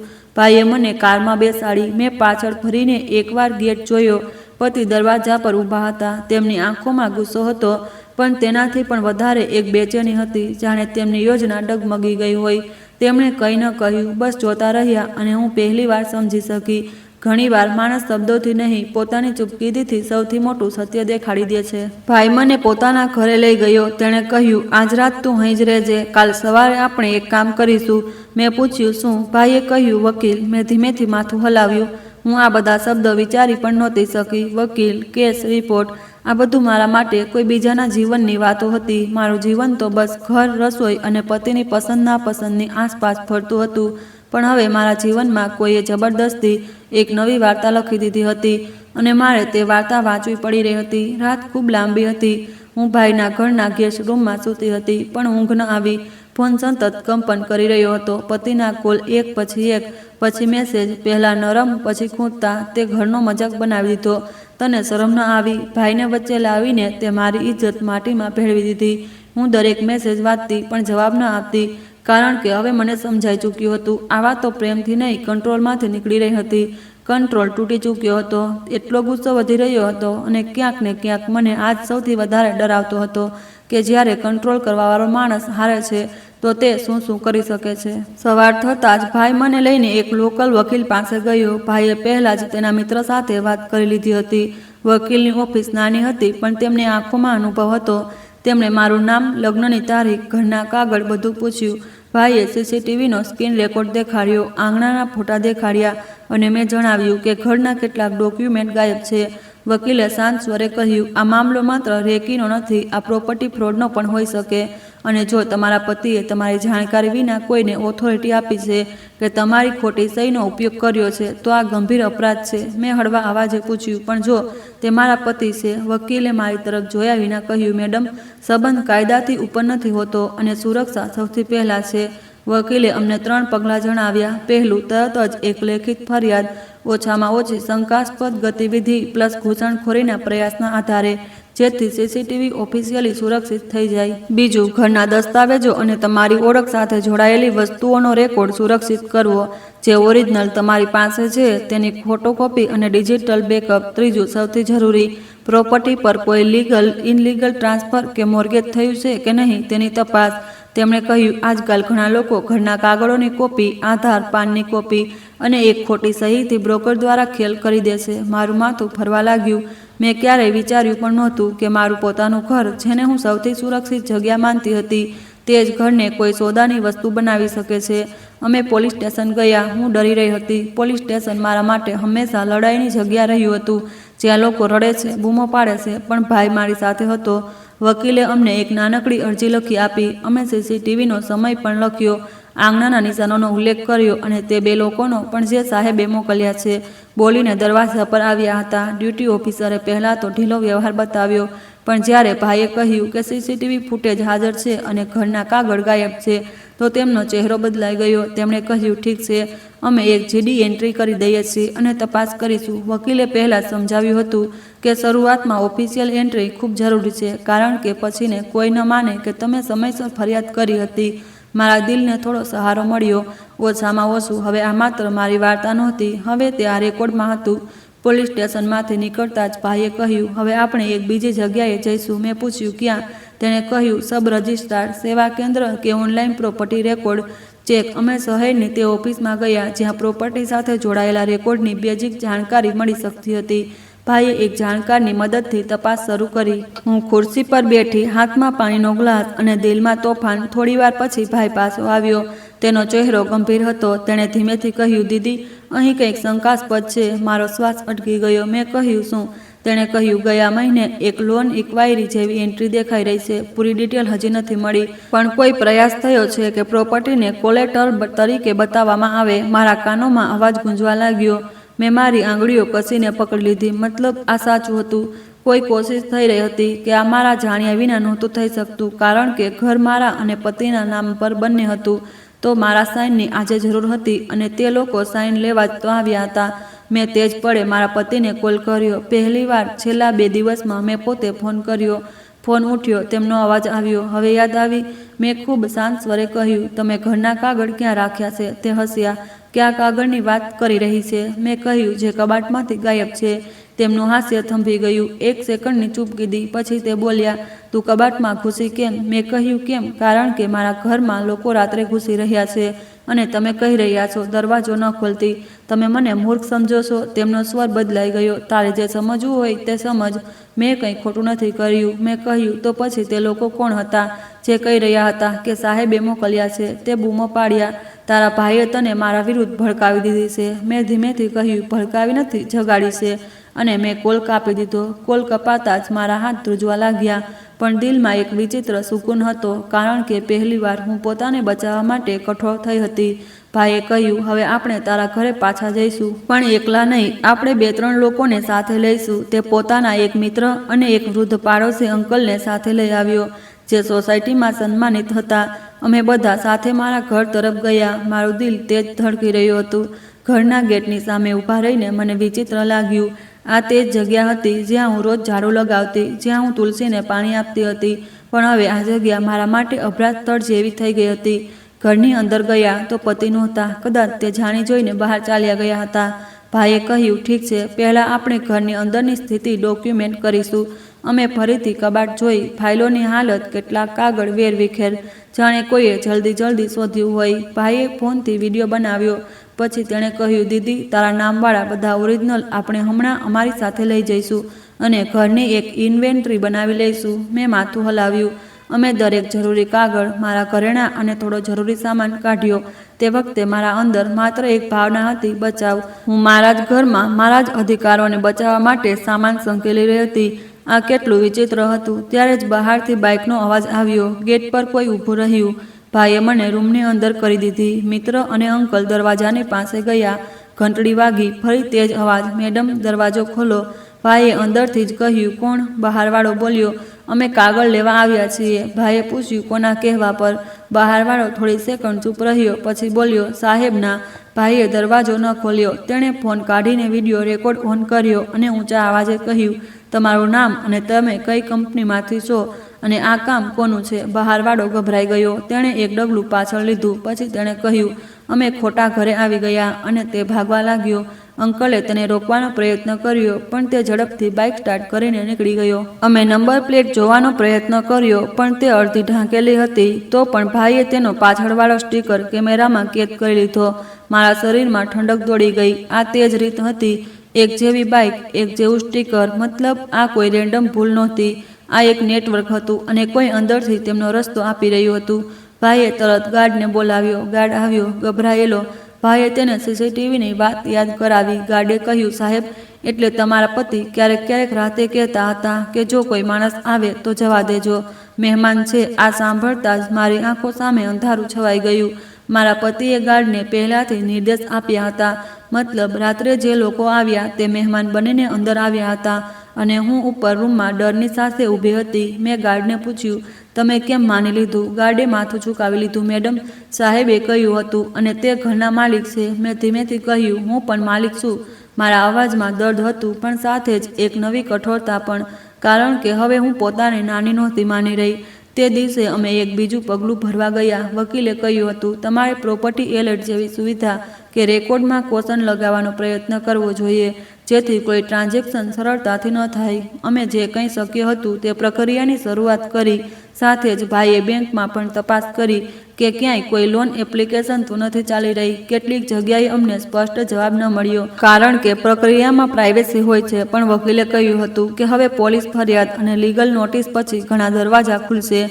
ભાઈએ મને કારમાં બેસાડી. મેં પાછળ ફરીને એકવાર ગેટ જોયો, પતિ દરવાજા પર ઊભા હતા. તેમની આંખોમાં ગુસ્સો હતો, પણ તેનાથી પણ વધારે એક બેચેની હતી, જાણે તેમની યોજના ડગમગી ગઈ હોય. તેમણે કંઈ ન કહ્યું, બસ જોતા રહ્યા. અને હું પહેલી વાર સમજી શકી, ઘણીવાર માણસ શબ્દોથી નહીં, પોતાની ચૂપકીદીથી સૌથી મોટું સત્ય દેખાડી દે છે. ભાઈ મને પોતાના ઘરે લઈ ગયો. તેણે કહ્યું, આજ રાત તું અહીં જ રહેજે, કાલ સવારે આપણે એક કામ કરીશું. મેં પૂછ્યું, શું? ભાઈએ કહ્યું, વકીલ. મેં ધીમેથી માથું હલાવ્યું. હું આ બધા શબ્દો વિચારી પણ નહોતી શકી. વકીલ, કેસ, રિપોર્ટ, આ બધું મારા માટે કોઈ બીજાના જીવનની વાતો હતી. મારું જીવન તો બસ ઘર, રસોઈ અને પતિની પસંદ નાપસંદની આસપાસ ફરતું હતું. પણ હવે મારા જીવનમાં કોઈએ જબરદસ્તી એક નવી વાર્તા લખી દીધી હતી અને મારે તે વાર્તા વાંચવી પડી રહી હતી. રાત ખૂબ લાંબી હતી. હું ભાઈના ઘરના ગેસ્ટ રૂમમાં સૂતી હતી, પણ ઊંઘ ન આવી. ફોન સતત કંપન કરી રહ્યો હતો. પતિના કોલ એક પછી એક, પછી મેસેજ, પહેલા નરમ પછી ખૂંદતા. તે ઘરનો મજાક બનાવી દીધો. તને શરમ ન આવી? ભાઈને વચ્ચે લાવીને તે મારી ઇજ્જત માટીમાં ભેળવી દીધી. હું દરેક મેસેજ વાંચતી પણ જવાબ ન આપતી, કારણ કે હવે મને સમજાઈ ચૂક્યું હતું, આ વાતો પ્રેમથી નહીં, કંટ્રોલમાંથી નીકળી રહી હતી. કંટ્રોલ તૂટી ચૂક્યો હતો. એટલો ગુસ્સો વધી રહ્યો હતો અને ક્યાંક ને ક્યાંક મને આજ સૌથી વધારે ડરાવતો હતો કે જ્યારે કંટ્રોલ કરવાવાળો માણસ હારે છે તો તે શું શું કરી શકે છે. સવાર થતાં જ ભાઈ મને લઈને એક લોકલ વકીલ પાસે ગયો. ભાઈએ પહેલાં જ તેના મિત્ર સાથે વાત કરી લીધી હતી. વકીલની ઓફિસ નાની હતી, પણ તેમની આંખોમાં અનુભવ હતો. તેમણે મારું નામ, લગ્નની તારીખ, ઘરના કાગળ બધું પૂછ્યું. ભાઈએ સીસીટીવીનો સ્ક્રીન રેકોર્ડ દેખાડ્યો, આંગણાના ફોટા દેખાડ્યા અને મેં જણાવ્યું કે ઘરના કેટલાક ડોક્યુમેન્ટ ગાયબ છે. વકીલે શાંત સ્વરે કહ્યું, આ મામલો માત્ર રેકીનો નથી, આ પ્રોપર્ટી ફ્રોડનો પણ હોઈ શકે. અને જો તમારા પતિએ તમારી જાણકારી વિના કોઈને ઓથોરિટી આપી છે કે તમારી ખોટી સહીનો ઉપયોગ કર્યો છે, તો આ ગંભીર અપરાધ છે. મેં હળવા અવાજે પૂછ્યું, પણ જો તે મારા પતિ છે? વકીલે મારી તરફ જોયા વિના કહ્યું, મેડમ, સંબંધ કાયદાથી ઉપર નથી હોતો અને સુરક્ષા સૌથી પહેલાં છે. વકીલે અમને 3 પગલાં જણાવ્યા. પહેલું, તરત જ એક લેખિત ફરિયાદ, ઓછામાં ઓછી શંકાસ્પદ ગતિવિધિ પ્લસ ઘૂસણખોરીના પ્રયાસના આધારે, જેથી સીસીટીવી ઓફિશિયલી સુરક્ષિત થઈ જાય. બીજું, ઘરના દસ્તાવેજો અને તમારી ઓળખ સાથે જોડાયેલી વસ્તુઓનો રેકોર્ડ સુરક્ષિત કરવો. જે ઓરિજિનલ તમારી પાસે છે તેની ફોટોકોપી અને ડિજિટલ બેકઅપ. ત્રીજું, સૌથી જરૂરી, પ્રોપર્ટી પર કોઈ લીગલ, ઇનલીગલ ટ્રાન્સફર કે મોર્ગેજ થયું છે કે નહીં તેની તપાસ. તેમણે કહ્યું, આજકાલ ઘણા લોકો ઘરના કાગળોની કોપી, આધાર, પાનની કોપી અને એક ખોટી સહીથી બ્રોકર દ્વારા ખેલ કરી દેશે. મારું માથું ફરવા લાગ્યું. મેં ક્યારેય વિચાર્યું પણ નહોતું કે મારું પોતાનું ઘર, જેને હું સૌથી સુરક્ષિત જગ્યા માનતી હતી, તે જ ઘરને કોઈ સોદાની વસ્તુ બનાવી શકે છે. અમે પોલીસ સ્ટેશન ગયા. હું ડરી રહી હતી. પોલીસ સ્ટેશન મારા માટે હંમેશા લડાઈની જગ્યા રહ્યું હતું, જ્યાં લોકો રડે છે, બૂમો પાડે છે, પણ ભાઈ મારી સાથે હતો. વકીલે અમને એક નાનકડી અરજી લખી આપી. અમે સીસીટીવીનો સમય પણ લખ્યો, આંગણાના નિશાનોનો ઉલ્લેખ કર્યો અને તે 2 લોકોનો પણ જે સાહેબે મોકલ્યા છે, બોલીને દરવાજા પર આવ્યા હતા. ડ્યુટી ઓફિસરે પહેલાં તો ઢીલો વ્યવહાર બતાવ્યો, પણ જ્યારે ભાઈએ કહ્યું કે સીસીટીવી ફૂટેજ હાજર છે અને ઘરના કાગળ ગાયબ છે, તો તેમનો ચહેરો બદલાઈ ગયો. તેમણે કહ્યું, ઠીક છે, અમે એક જીડી એન્ટ્રી કરી દઈએ છીએ અને તપાસ કરીશું. વકીલે પહેલાં સમજાવ્યું હતું કે શરૂઆતમાં ઓફિશિયલ એન્ટ્રી ખૂબ જરૂરી છે, કારણ કે પછીને કોઈ ન માને કે તમે સમયસર ફરિયાદ કરી હતી. મારા દિલને થોડો સહારો મળ્યો. ઓછામાં ઓછું હવે આ માત્ર મારી વાર્તા નહોતી, હવે તે આ રેકોર્ડમાં હતું. પોલીસ સ્ટેશનમાંથી નીકળતા જ ભાઈએ કહ્યું, હવે આપણે એક બીજી જગ્યાએ જઈશું. મેં પૂછ્યું, ક્યાં? તેણે કહ્યું, સબ રજિસ્ટ્રાર, સેવા કેન્દ્ર કે ઓનલાઈન પ્રોપર્ટી રેકોર્ડ ચેક. અમે શહેરની તે ઓફિસમાં ગયા જ્યાં પ્રોપર્ટી સાથે જોડાયેલા રેકોર્ડની બેઝિક જાણકારી મળી શકતી હતી. ભાઈએ એક જાણકારની મદદથી તપાસ શરૂ કરી. હું ખુરશી પર બેઠી, હાથમાં પાણીનો ગ્લાસ અને દિલમાં તોફાન. થોડીવાર પછી ભાઈ પાછો આવ્યો. તેનો ચહેરો ગંભીર હતો. તેણે ધીમેથી કહ્યું, દીદી, અહીં કંઈક શંકાસ્પદ છે. મારો શ્વાસ અટકી ગયો. મેં કહ્યું, શું? તેણે કહ્યું, ગયા મહિને એક લોન ઇક્વાયરી જેવી એન્ટ્રી દેખાઈ રહી છે. પૂરી ડિટેલ હજી નથી મળી, પણ કોઈ પ્રયાસ થયો છે કે પ્રોપર્ટીને કોલેટરલ તરીકે બતાવવામાં આવે. મારા કાનોમાં અવાજ ગુંજવા લાગ્યો. મેં મારી આંગળીઓ કસીને પકડી લીધી. મતલબ, આ સાચું હતું. કોઈ કોશિશ થઈ રહી હતી કે આ મારા જાણ્યા વિના નહોતું થઈ શકતું, કારણ કે ઘર મારા અને પતિના નામ પર બંને હતું. તો મારા સાઇનની આજે જરૂર હતી અને તે લોકો સાઇન લેવા જ તો આવ્યા હતા. મેં તે જ પળે મારા પતિને કોલ કર્યો. પહેલીવાર છેલ્લા 2 દિવસમાં મેં પોતે ફોન કર્યો. ફોન ઉઠ્યો, તેમનો અવાજ આવ્યો. હવે યાદ આવી? મેં ખૂબ શાંત સ્વરે કહ્યું, તમે ઘરના કાગળ ક્યાં રાખ્યા છે? તે હસ્યા. કયા કાગળની વાત કરી રહી છે? મેં કહ્યું, જે કબાટમાંથી ગાયબ છે. તેમનું હાસ્ય થંભી ગયું. 1 સેકન્ડની ચૂપકીદી પછી તે બોલ્યા, તું કબાટમાં ઘૂસી કેમ? મેં કહ્યું, કેમ? કારણ કે મારા ઘરમાં લોકો રાત્રે ઘૂસી રહ્યા છે અને તમે કહી રહ્યા છો દરવાજો ન ખોલતી. તમે મને મૂર્ખ સમજો છો? તેમનો સ્વર બદલાઈ ગયો. તારે જે સમજવું હોય તે સમજ. મેં કંઈ ખોટું નથી કર્યું. મેં કહ્યું, તો પછી તે લોકો કોણ હતા જે કહી રહ્યા હતા કે સાહેબે મોકલ્યા છે? તે બૂમો પાડ્યા, તારા ભાઈએ તને મારા વિરુદ્ધ ભડકાવી દીધી છે. મેં ધીમેથી કહ્યું, ભડકાવી નથી, જગાડી છે. અને મેં કોલ કાપી દીધો. કોલ કપાતા જ મારા હાથ ધ્રુજવા લાગ્યા, પણ દિલમાં એક વિચિત્ર સુકૂન હતો, કારણ કે પહેલીવાર હું પોતાને બચાવવા માટે કઠોર થઈ હતી. ભાઈએ કહ્યું, હવે આપણે તારા ઘરે પાછા જઈશું, પણ એકલા નહીં, આપણે 2-3 લોકોને સાથે લઈશું. તે પોતાના એક મિત્ર અને એક વૃદ્ધ પાડોશી અંકલને સાથે લઈ આવ્યો, જે સોસાયટીમાં સન્માનિત હતા. અમે બધા સાથે મારા ઘર તરફ ગયા. મારું દિલ તેજ ધડકી રહ્યું હતું. ઘરના ગેટની સામે ઊભા રહીને મને વિચિત્ર લાગ્યું. આ તે જ જગ્યા હતી જ્યાં હું રોજ ઝાડુ લગાવતી, જ્યાં હું તુલસીને પાણી આપતી હતી, પણ હવે આ જગ્યા મારા માટે અભ્યાસ સ્થળ જેવી થઈ ગઈ હતી. ઘરની અંદર ગયા તો પતિ નહોતા. કદાચ તે જાણી જોઈને બહાર ચાલ્યા ગયા હતા. ભાઈએ કહ્યું, ઠીક છે, પહેલાં આપણે ઘરની અંદરની સ્થિતિ ડોક્યુમેન્ટ કરીશું. અમે ફરીથી કબાટ જોઈ. ફાઇલોની હાલત, કેટલાક કાગળ વેરવિખેર, જાણે કોઈએ જલ્દી શોધ્યું હોય. ભાઈએ ફોનથી વિડીયો બનાવ્યો. પછી તેણે કહ્યું, દીદી, તારા નામવાળા બધા ઓરિજિનલ આપણે હમણાં અમારી સાથે લઈ જઈશું અને ઘરની એક ઇન્વેન્ટરી બનાવી લઈશું. મેં માથું હલાવ્યું. અમે દરેક જરૂરી કાગળ, મારા ઘરેણાં અને થોડો જરૂરી સામાન કાઢ્યો. તે વખતે મારા અંદર માત્ર એક ભાવના હતી, બચાવ. હું મારા જ ઘરમાં મારા જ અધિકારોને બચાવવા માટે સામાન સંકેલી રહી હતી. આ કેટલું વિચિત્ર હતું. ત્યારે જ બહારથી બાઇકનો અવાજ આવ્યો. ગેટ પર કોઈ ઊભું રહ્યું. ભાઈએ મને રૂમની અંદર કરી દીધી. મિત્ર અને અંકલ દરવાજાની પાસે ગયા. ઘંટડી વાગી. ફરી તે જ અવાજ, મેડમ, દરવાજો ખોલો. ભાઈએ અંદરથી જ કહ્યું, કોણ? બહારવાળો બોલ્યો, અમે કાગળ લેવા આવ્યા છીએ. ભાઈએ પૂછ્યું, કોના કહેવા પર? બહારવાળો થોડી સેકન્ડ ચૂપ રહ્યો, પછી બોલ્યો, સાહેબના. ભાઈએ દરવાજો ન ખોલ્યો. તેણે ફોન કાઢીને વિડીયો રેકોર્ડ ઓન કર્યો અને ઊંચા અવાજે કહ્યું, તમારું નામ અને તમે કઈ કંપનીમાંથી છો અને આ કામ કોનું છે? બહારવાળો ગભરાઈ ગયો. તેણે એક ડગલું પાછળ લીધું. પછી તેણે કહ્યું, અમે ખોટા ઘરે આવી ગયા, અને તે ભાગવા લાગ્યો. અંકલે તેને રોકવાનો પ્રયત્ન કર્યો, પણ તે ઝડપથી બાઇક સ્ટાર્ટ કરીને નીકળી ગયો. અમે નંબર પ્લેટ જોવાનો પ્રયત્ન કર્યો, પણ તે અડધી ઢાંકેલી હતી. તો પણ ભાઈએ તેનો પાછળવાળો સ્ટીકર કેમેરામાં કેદ કરી લીધો. મારા શરીરમાં ઠંડક દોડી ગઈ. આ તે જ રીત હતી. એક જેવી બાઇક, એક જેવું સ્ટીકર. મતલબ આ કોઈ રેન્ડમ ભૂલ નહોતી. આ એક નેટવર્ક હતું અને કોઈ અંદરથી તેમનો રસ્તો આપી રહ્યું હતું. ભાઈએ તરત ગાર્ડને બોલાવ્યો. ગાર્ડ આવ્યો, ગભરાયેલો. ભાઈએ તેને સીસીટીવીની વાત યાદ કરાવી. ગાર્ડે કહ્યું, સાહેબ, એટલે તમારા પતિ ક્યારેક રાતે કહેતા હતા કે જો કોઈ માણસ આવે તો જવા દેજો, મહેમાન છે. આ સાંભળતા જ મારી આંખો સામે અંધારું છવાઈ ગયું. મારા પતિએ ગાર્ડને પહેલાંથી નિર્દેશ આપ્યા હતા. મતલબ રાત્રે જે લોકો આવ્યા તે મહેમાન બનીને અંદર આવ્યા હતા અને હું ઉપર રૂમમાં ડરની સાથે ઊભી હતી. મેં ગાર્ડને પૂછ્યું, તમે કેમ માની લીધું? ગાર્ડે માથું ઝુકાવી લીધું. મેડમ, સાહેબે કહ્યું હતું અને તે ઘરના માલિક છે. મેં ધીમેથી કહ્યું, હું પણ માલિક છું. મારા અવાજમાં દર્દ હતું, પણ સાથે જ એક નવી કઠોરતા પણ, કારણ કે હવે હું પોતાને નાની નહોતી માની રહી. તે દિવસે અમે એક બીજું પગલું ભરવા ગયા. વકીલે કહ્યું હતું, તમારે પ્રોપર્ટી એલર્ટ જેવી સુવિધા કે રેકોર્ડમાં કોશન લગાવવાનો પ્રયત્ન કરવો જોઈએ, જેથી કોઈ ટ્રાન્ઝેક્શન સરળતાથી ન થાય. અમે જે કંઈ શક્ય હતું તે પ્રક્રિયાની શરૂઆત કરી. સાથે જ ભાઈએ બેંકમાં પણ તપાસ કરી કે ક્યાંય કોઈ લોન એપ્લિકેશન તો નથી ચાલી રહી. કેટલીક જગ્યાએ અમને સ્પષ્ટ જવાબ ન મળ્યો, કારણ કે પ્રક્રિયામાં પ્રાઇવેસી હોય છે. પણ વકીલે કહ્યું હતું કે હવે પોલીસ ફરિયાદ અને લીગલ નોટિસ પછી ઘણા દરવાજા ખુલશે.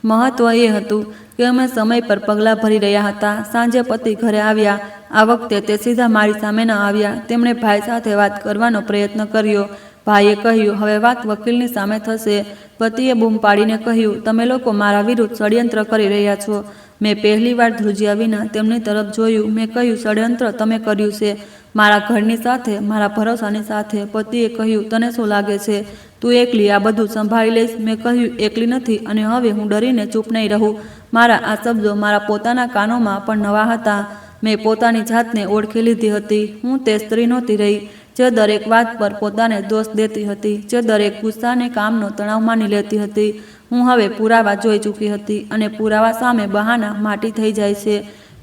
મહત્વ એ હતું કે અમે સમય પર પગલાં ભરી રહ્યા હતા. સાંજે પતિ ઘરે આવ્યા. આ વખતે તે સીધા મારી સામે ન આવ્યા. તેમણે ભાઈ સાથે વાત કરવાનો પ્રયત્ન કર્યો. ભાઈએ કહ્યું, હવે વાત વકીલની સામે થશે. પતિએ બૂમ પાડીને કહ્યું, તમે લોકો મારા વિરુદ્ધ ષડયંત્ર કરી રહ્યા છો. મેં પહેલીવાર ધ્રુજ્યા વિના તેમની તરફ જોયું. મેં કહ્યું, ષડયંત્ર તમે કર્યું છે? મારા ઘરની સાથે, મારા ભરોસાની સાથે. પતિએ કહ્યું, તને શું લાગે છે તું એકલી આ બધું સંભાળી લઈશ? મેં કહ્યું, એકલી નથી. અને હવે હું ડરીને ચૂપ નહીં રહું. મારા આ શબ્દો મારા પોતાના કાનોમાં પણ નવા હતા. મેં પોતાની જાતને ઓળખી લીધી હતી. હું તે સ્ત્રી નહોતી રહી જે દરેક વાત પર પોતાને દોષ દેતી હતી, જે દરેક ગુસ્સાને કામનો તણાવ માની લેતી હતી. હું હવે પુરાવા જોઈ ચૂકી હતી અને પુરાવા સામે બહાના માટી થઈ જાય છે.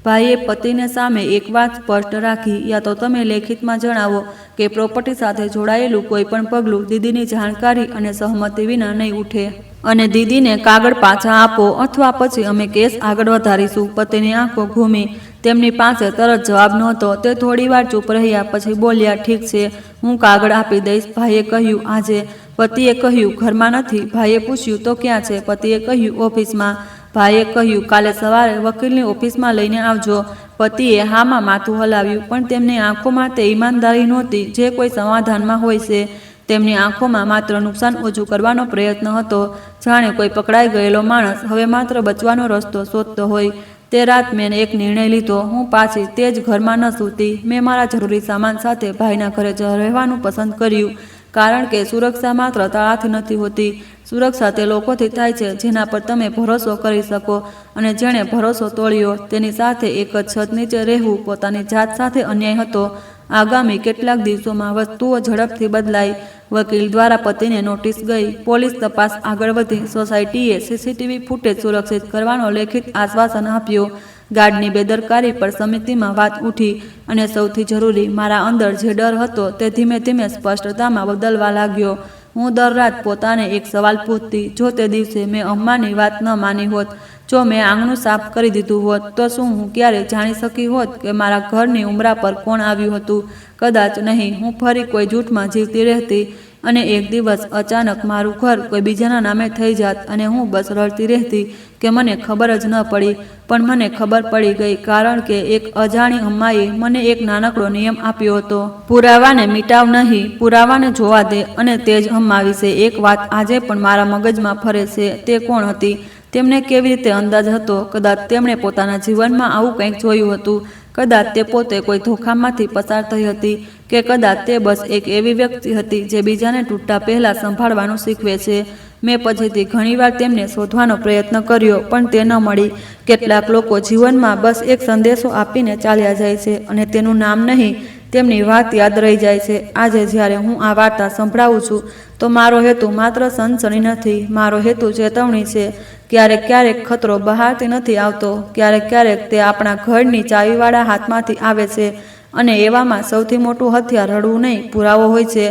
ભાઈએ પતિને સામે એક વાત સ્પષ્ટ રાખી, યા તો તમે લેખિતમાં જણાવો કે પ્રોપર્ટી સાથે જોડાયેલું કોઈ પણ પગલું દીદીની જાણકારી અને સહમતિ વિના નહીં ઉઠે અને દીદીને કાગળ પાછા આપો અથવા પછી અમે કેસ આગળ વધારીશું. પતિની આંખો ઘૂમી. તેમની પાસે તરત જવાબ નહોતો. તે થોડીવાર ચૂપ રહ્યા, પછી બોલ્યા, ઠીક છે, હું કાગળ આપી દઈશ. ભાઈએ કહ્યું, આજે? પતિએ કહ્યું, ઘરમાં નથી. ભાઈએ પૂછ્યું, તો ક્યાં છે? પતિએ કહ્યું, ઓફિસમાં. ભાઈએ કહ્યું, કાલે સવારે વકીલની ઓફિસમાં લઈને આવજો. પતિએ હામાં માથું હલાવ્યું, પણ તેમની આંખોમાં તે ઈમાનદારી નહોતી જે કોઈ સમાધાનમાં હોય છે. તેમની આંખોમાં માત્ર નુકસાન ઓછું કરવાનો પ્રયત્ન હતો, જાણે કોઈ પકડાઈ ગયેલો માણસ હવે માત્ર બચવાનો રસ્તો શોધતો હોય. તે રાત મેં એક નિર્ણય લીધો. હું પાછી તે જ ઘરમાં ન સૂતી. મેં મારા જરૂરી સામાન સાથે ભાઈના ઘરે જ રહેવાનું પસંદ કર્યું, કારણ કે સુરક્ષા માત્ર તાળાથી નથી હોતી. સુરક્ષા તે લોકોથી થાય છે જેના પર તમે ભરોસો કરી શકો, અને જેણે ભરોસો તોડ્યો તેની સાથે એક જ છત નીચે રહેવું પોતાની જાત સાથે અન્યાય હતો. આગામી કેટલાક દિવસોમાં વસ્તુઓ ઝડપથી બદલાઈ. વકીલ દ્વારા પતિને નોટિસ ગઈ. પોલીસ તપાસ આગળ વધી. સોસાયટીએ સીસીટીવી ફૂટેજ સુરક્ષિત કરવાનો લેખિત આશ્વાસન આપ્યો. ગાર્ડની બેદરકારી પર સમિતિમાં વાત ઉઠી, અને સૌથી જરૂરી, મારા અંદર જે ડર હતો તે ધીમે ધીમે સ્પષ્ટતામાં બદલવા લાગ્યો. હું દર રાત પોતાને એક સવાલ પૂછતી, જો તે દિવસે મેં અમ્માની વાત ન માની હોત, જો મેં આંગણું સાફ કરી દીધું હોત, તો શું હું ક્યારે જાણી શકી હોત કે મારા ઘરની ઉંબરા પર કોણ આવ્યું હતું? કદાચ નહીં. હું ફરી કોઈ જૂઠમાં જીવતી રહેતી, અને એક દિવસ અચાનક મારું ઘર કોઈ બીજાના નામે થઈ જાત અને હું બસ રડતી રહેતી કે મને ખબર જ ન પડી. પણ મને ખબર પડી ગઈ, કારણ કે એક અજાણી અમ્માએ મને એક નાનકડો નિયમ આપ્યો હતો. પુરાવાને મિટાવ નહીં, પુરાવાને જોવા દે. અને તે જ અમ્મા વિશે એક વાત આજે પણ મારા મગજમાં ફરે છે. તે કોણ હતી? તેમને કેવી રીતે અંદાજ હતો? કદાચ તેમણે પોતાના જીવનમાં આવું કંઈક જોયું હતું. કદાચ તે પોતે કોઈ ધોખામાંથી પસાર થઈ હતી, કે કદાચ તે બસ એક એવી વ્યક્તિ હતી જે બીજાને તૂટતા પહેલાં સંભાળવાનું શીખવે છે. મેં પછીથી ઘણીવાર તેમને શોધવાનો પ્રયત્ન કર્યો, પણ તે ન મળી. કેટલાક લોકો જીવનમાં બસ એક સંદેશો આપીને ચાલ્યા જાય છે, અને તેનું નામ નહીં, તેમની વાત યાદ રહી જાય છે. આજે જ્યારે હું આ વાર્તા સંભળાવું છું, તો મારો હેતુ માત્ર સનસની નથી, મારો હેતુ ચેતવણી છે. ક્યારેક ક્યારેક ખતરો બહારથી નથી આવતો, ક્યારેક ક્યારેક તે આપણા ઘરની ચાવીવાળા હાથમાંથી આવે છે. અને એવામાં સૌથી મોટું હથિયાર રડવું નહીં, પુરાવો હોય છે.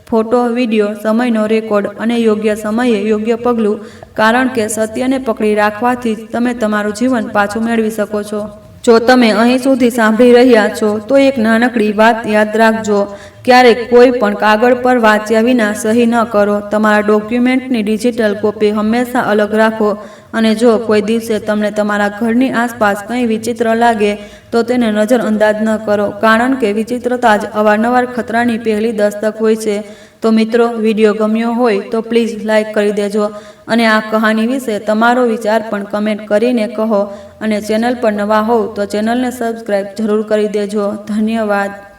ફોટો, વિડીયો, સમયનો રેકોર્ડ અને યોગ્ય સમયે યોગ્ય પગલું, કારણ કે સત્યને પકડી રાખવાથી જ તમે તમારું જીવન પાછું મેળવી શકો છો. જો તમે અહીં સુધી સાંભળી રહ્યા છો, તો એક નાનકડી વાત યાદ રાખજો. ક્યારેક કોઈ પણ કાગળ પર વાંચ્યા વિના સહી ન કરો. તમારા ડોક્યુમેન્ટની ડિજિટલ કોપી હંમેશા અલગ રાખો. અને જો કોઈ દિવસે તમને તમારા ઘરની આસપાસ કંઈ વિચિત્ર લાગે, તો તેને નજરઅંદાજ ન કરો, કારણ કે વિચિત્રતા જ અવારનવાર ખતરાની પહેલી દસ્તક હોય છે. તો મિત્રો, વિડીયો ગમ્યો હોય તો પ્લીઝ લાઇક કરી દેજો, અને આ કહાની વિશે તમારો વિચાર પણ કમેન્ટ કરીને કહો. અને ચેનલ પર નવા હોવ તો ચેનલને સબસ્ક્રાઈબ જરૂર કરી દેજો. ધન્યવાદ.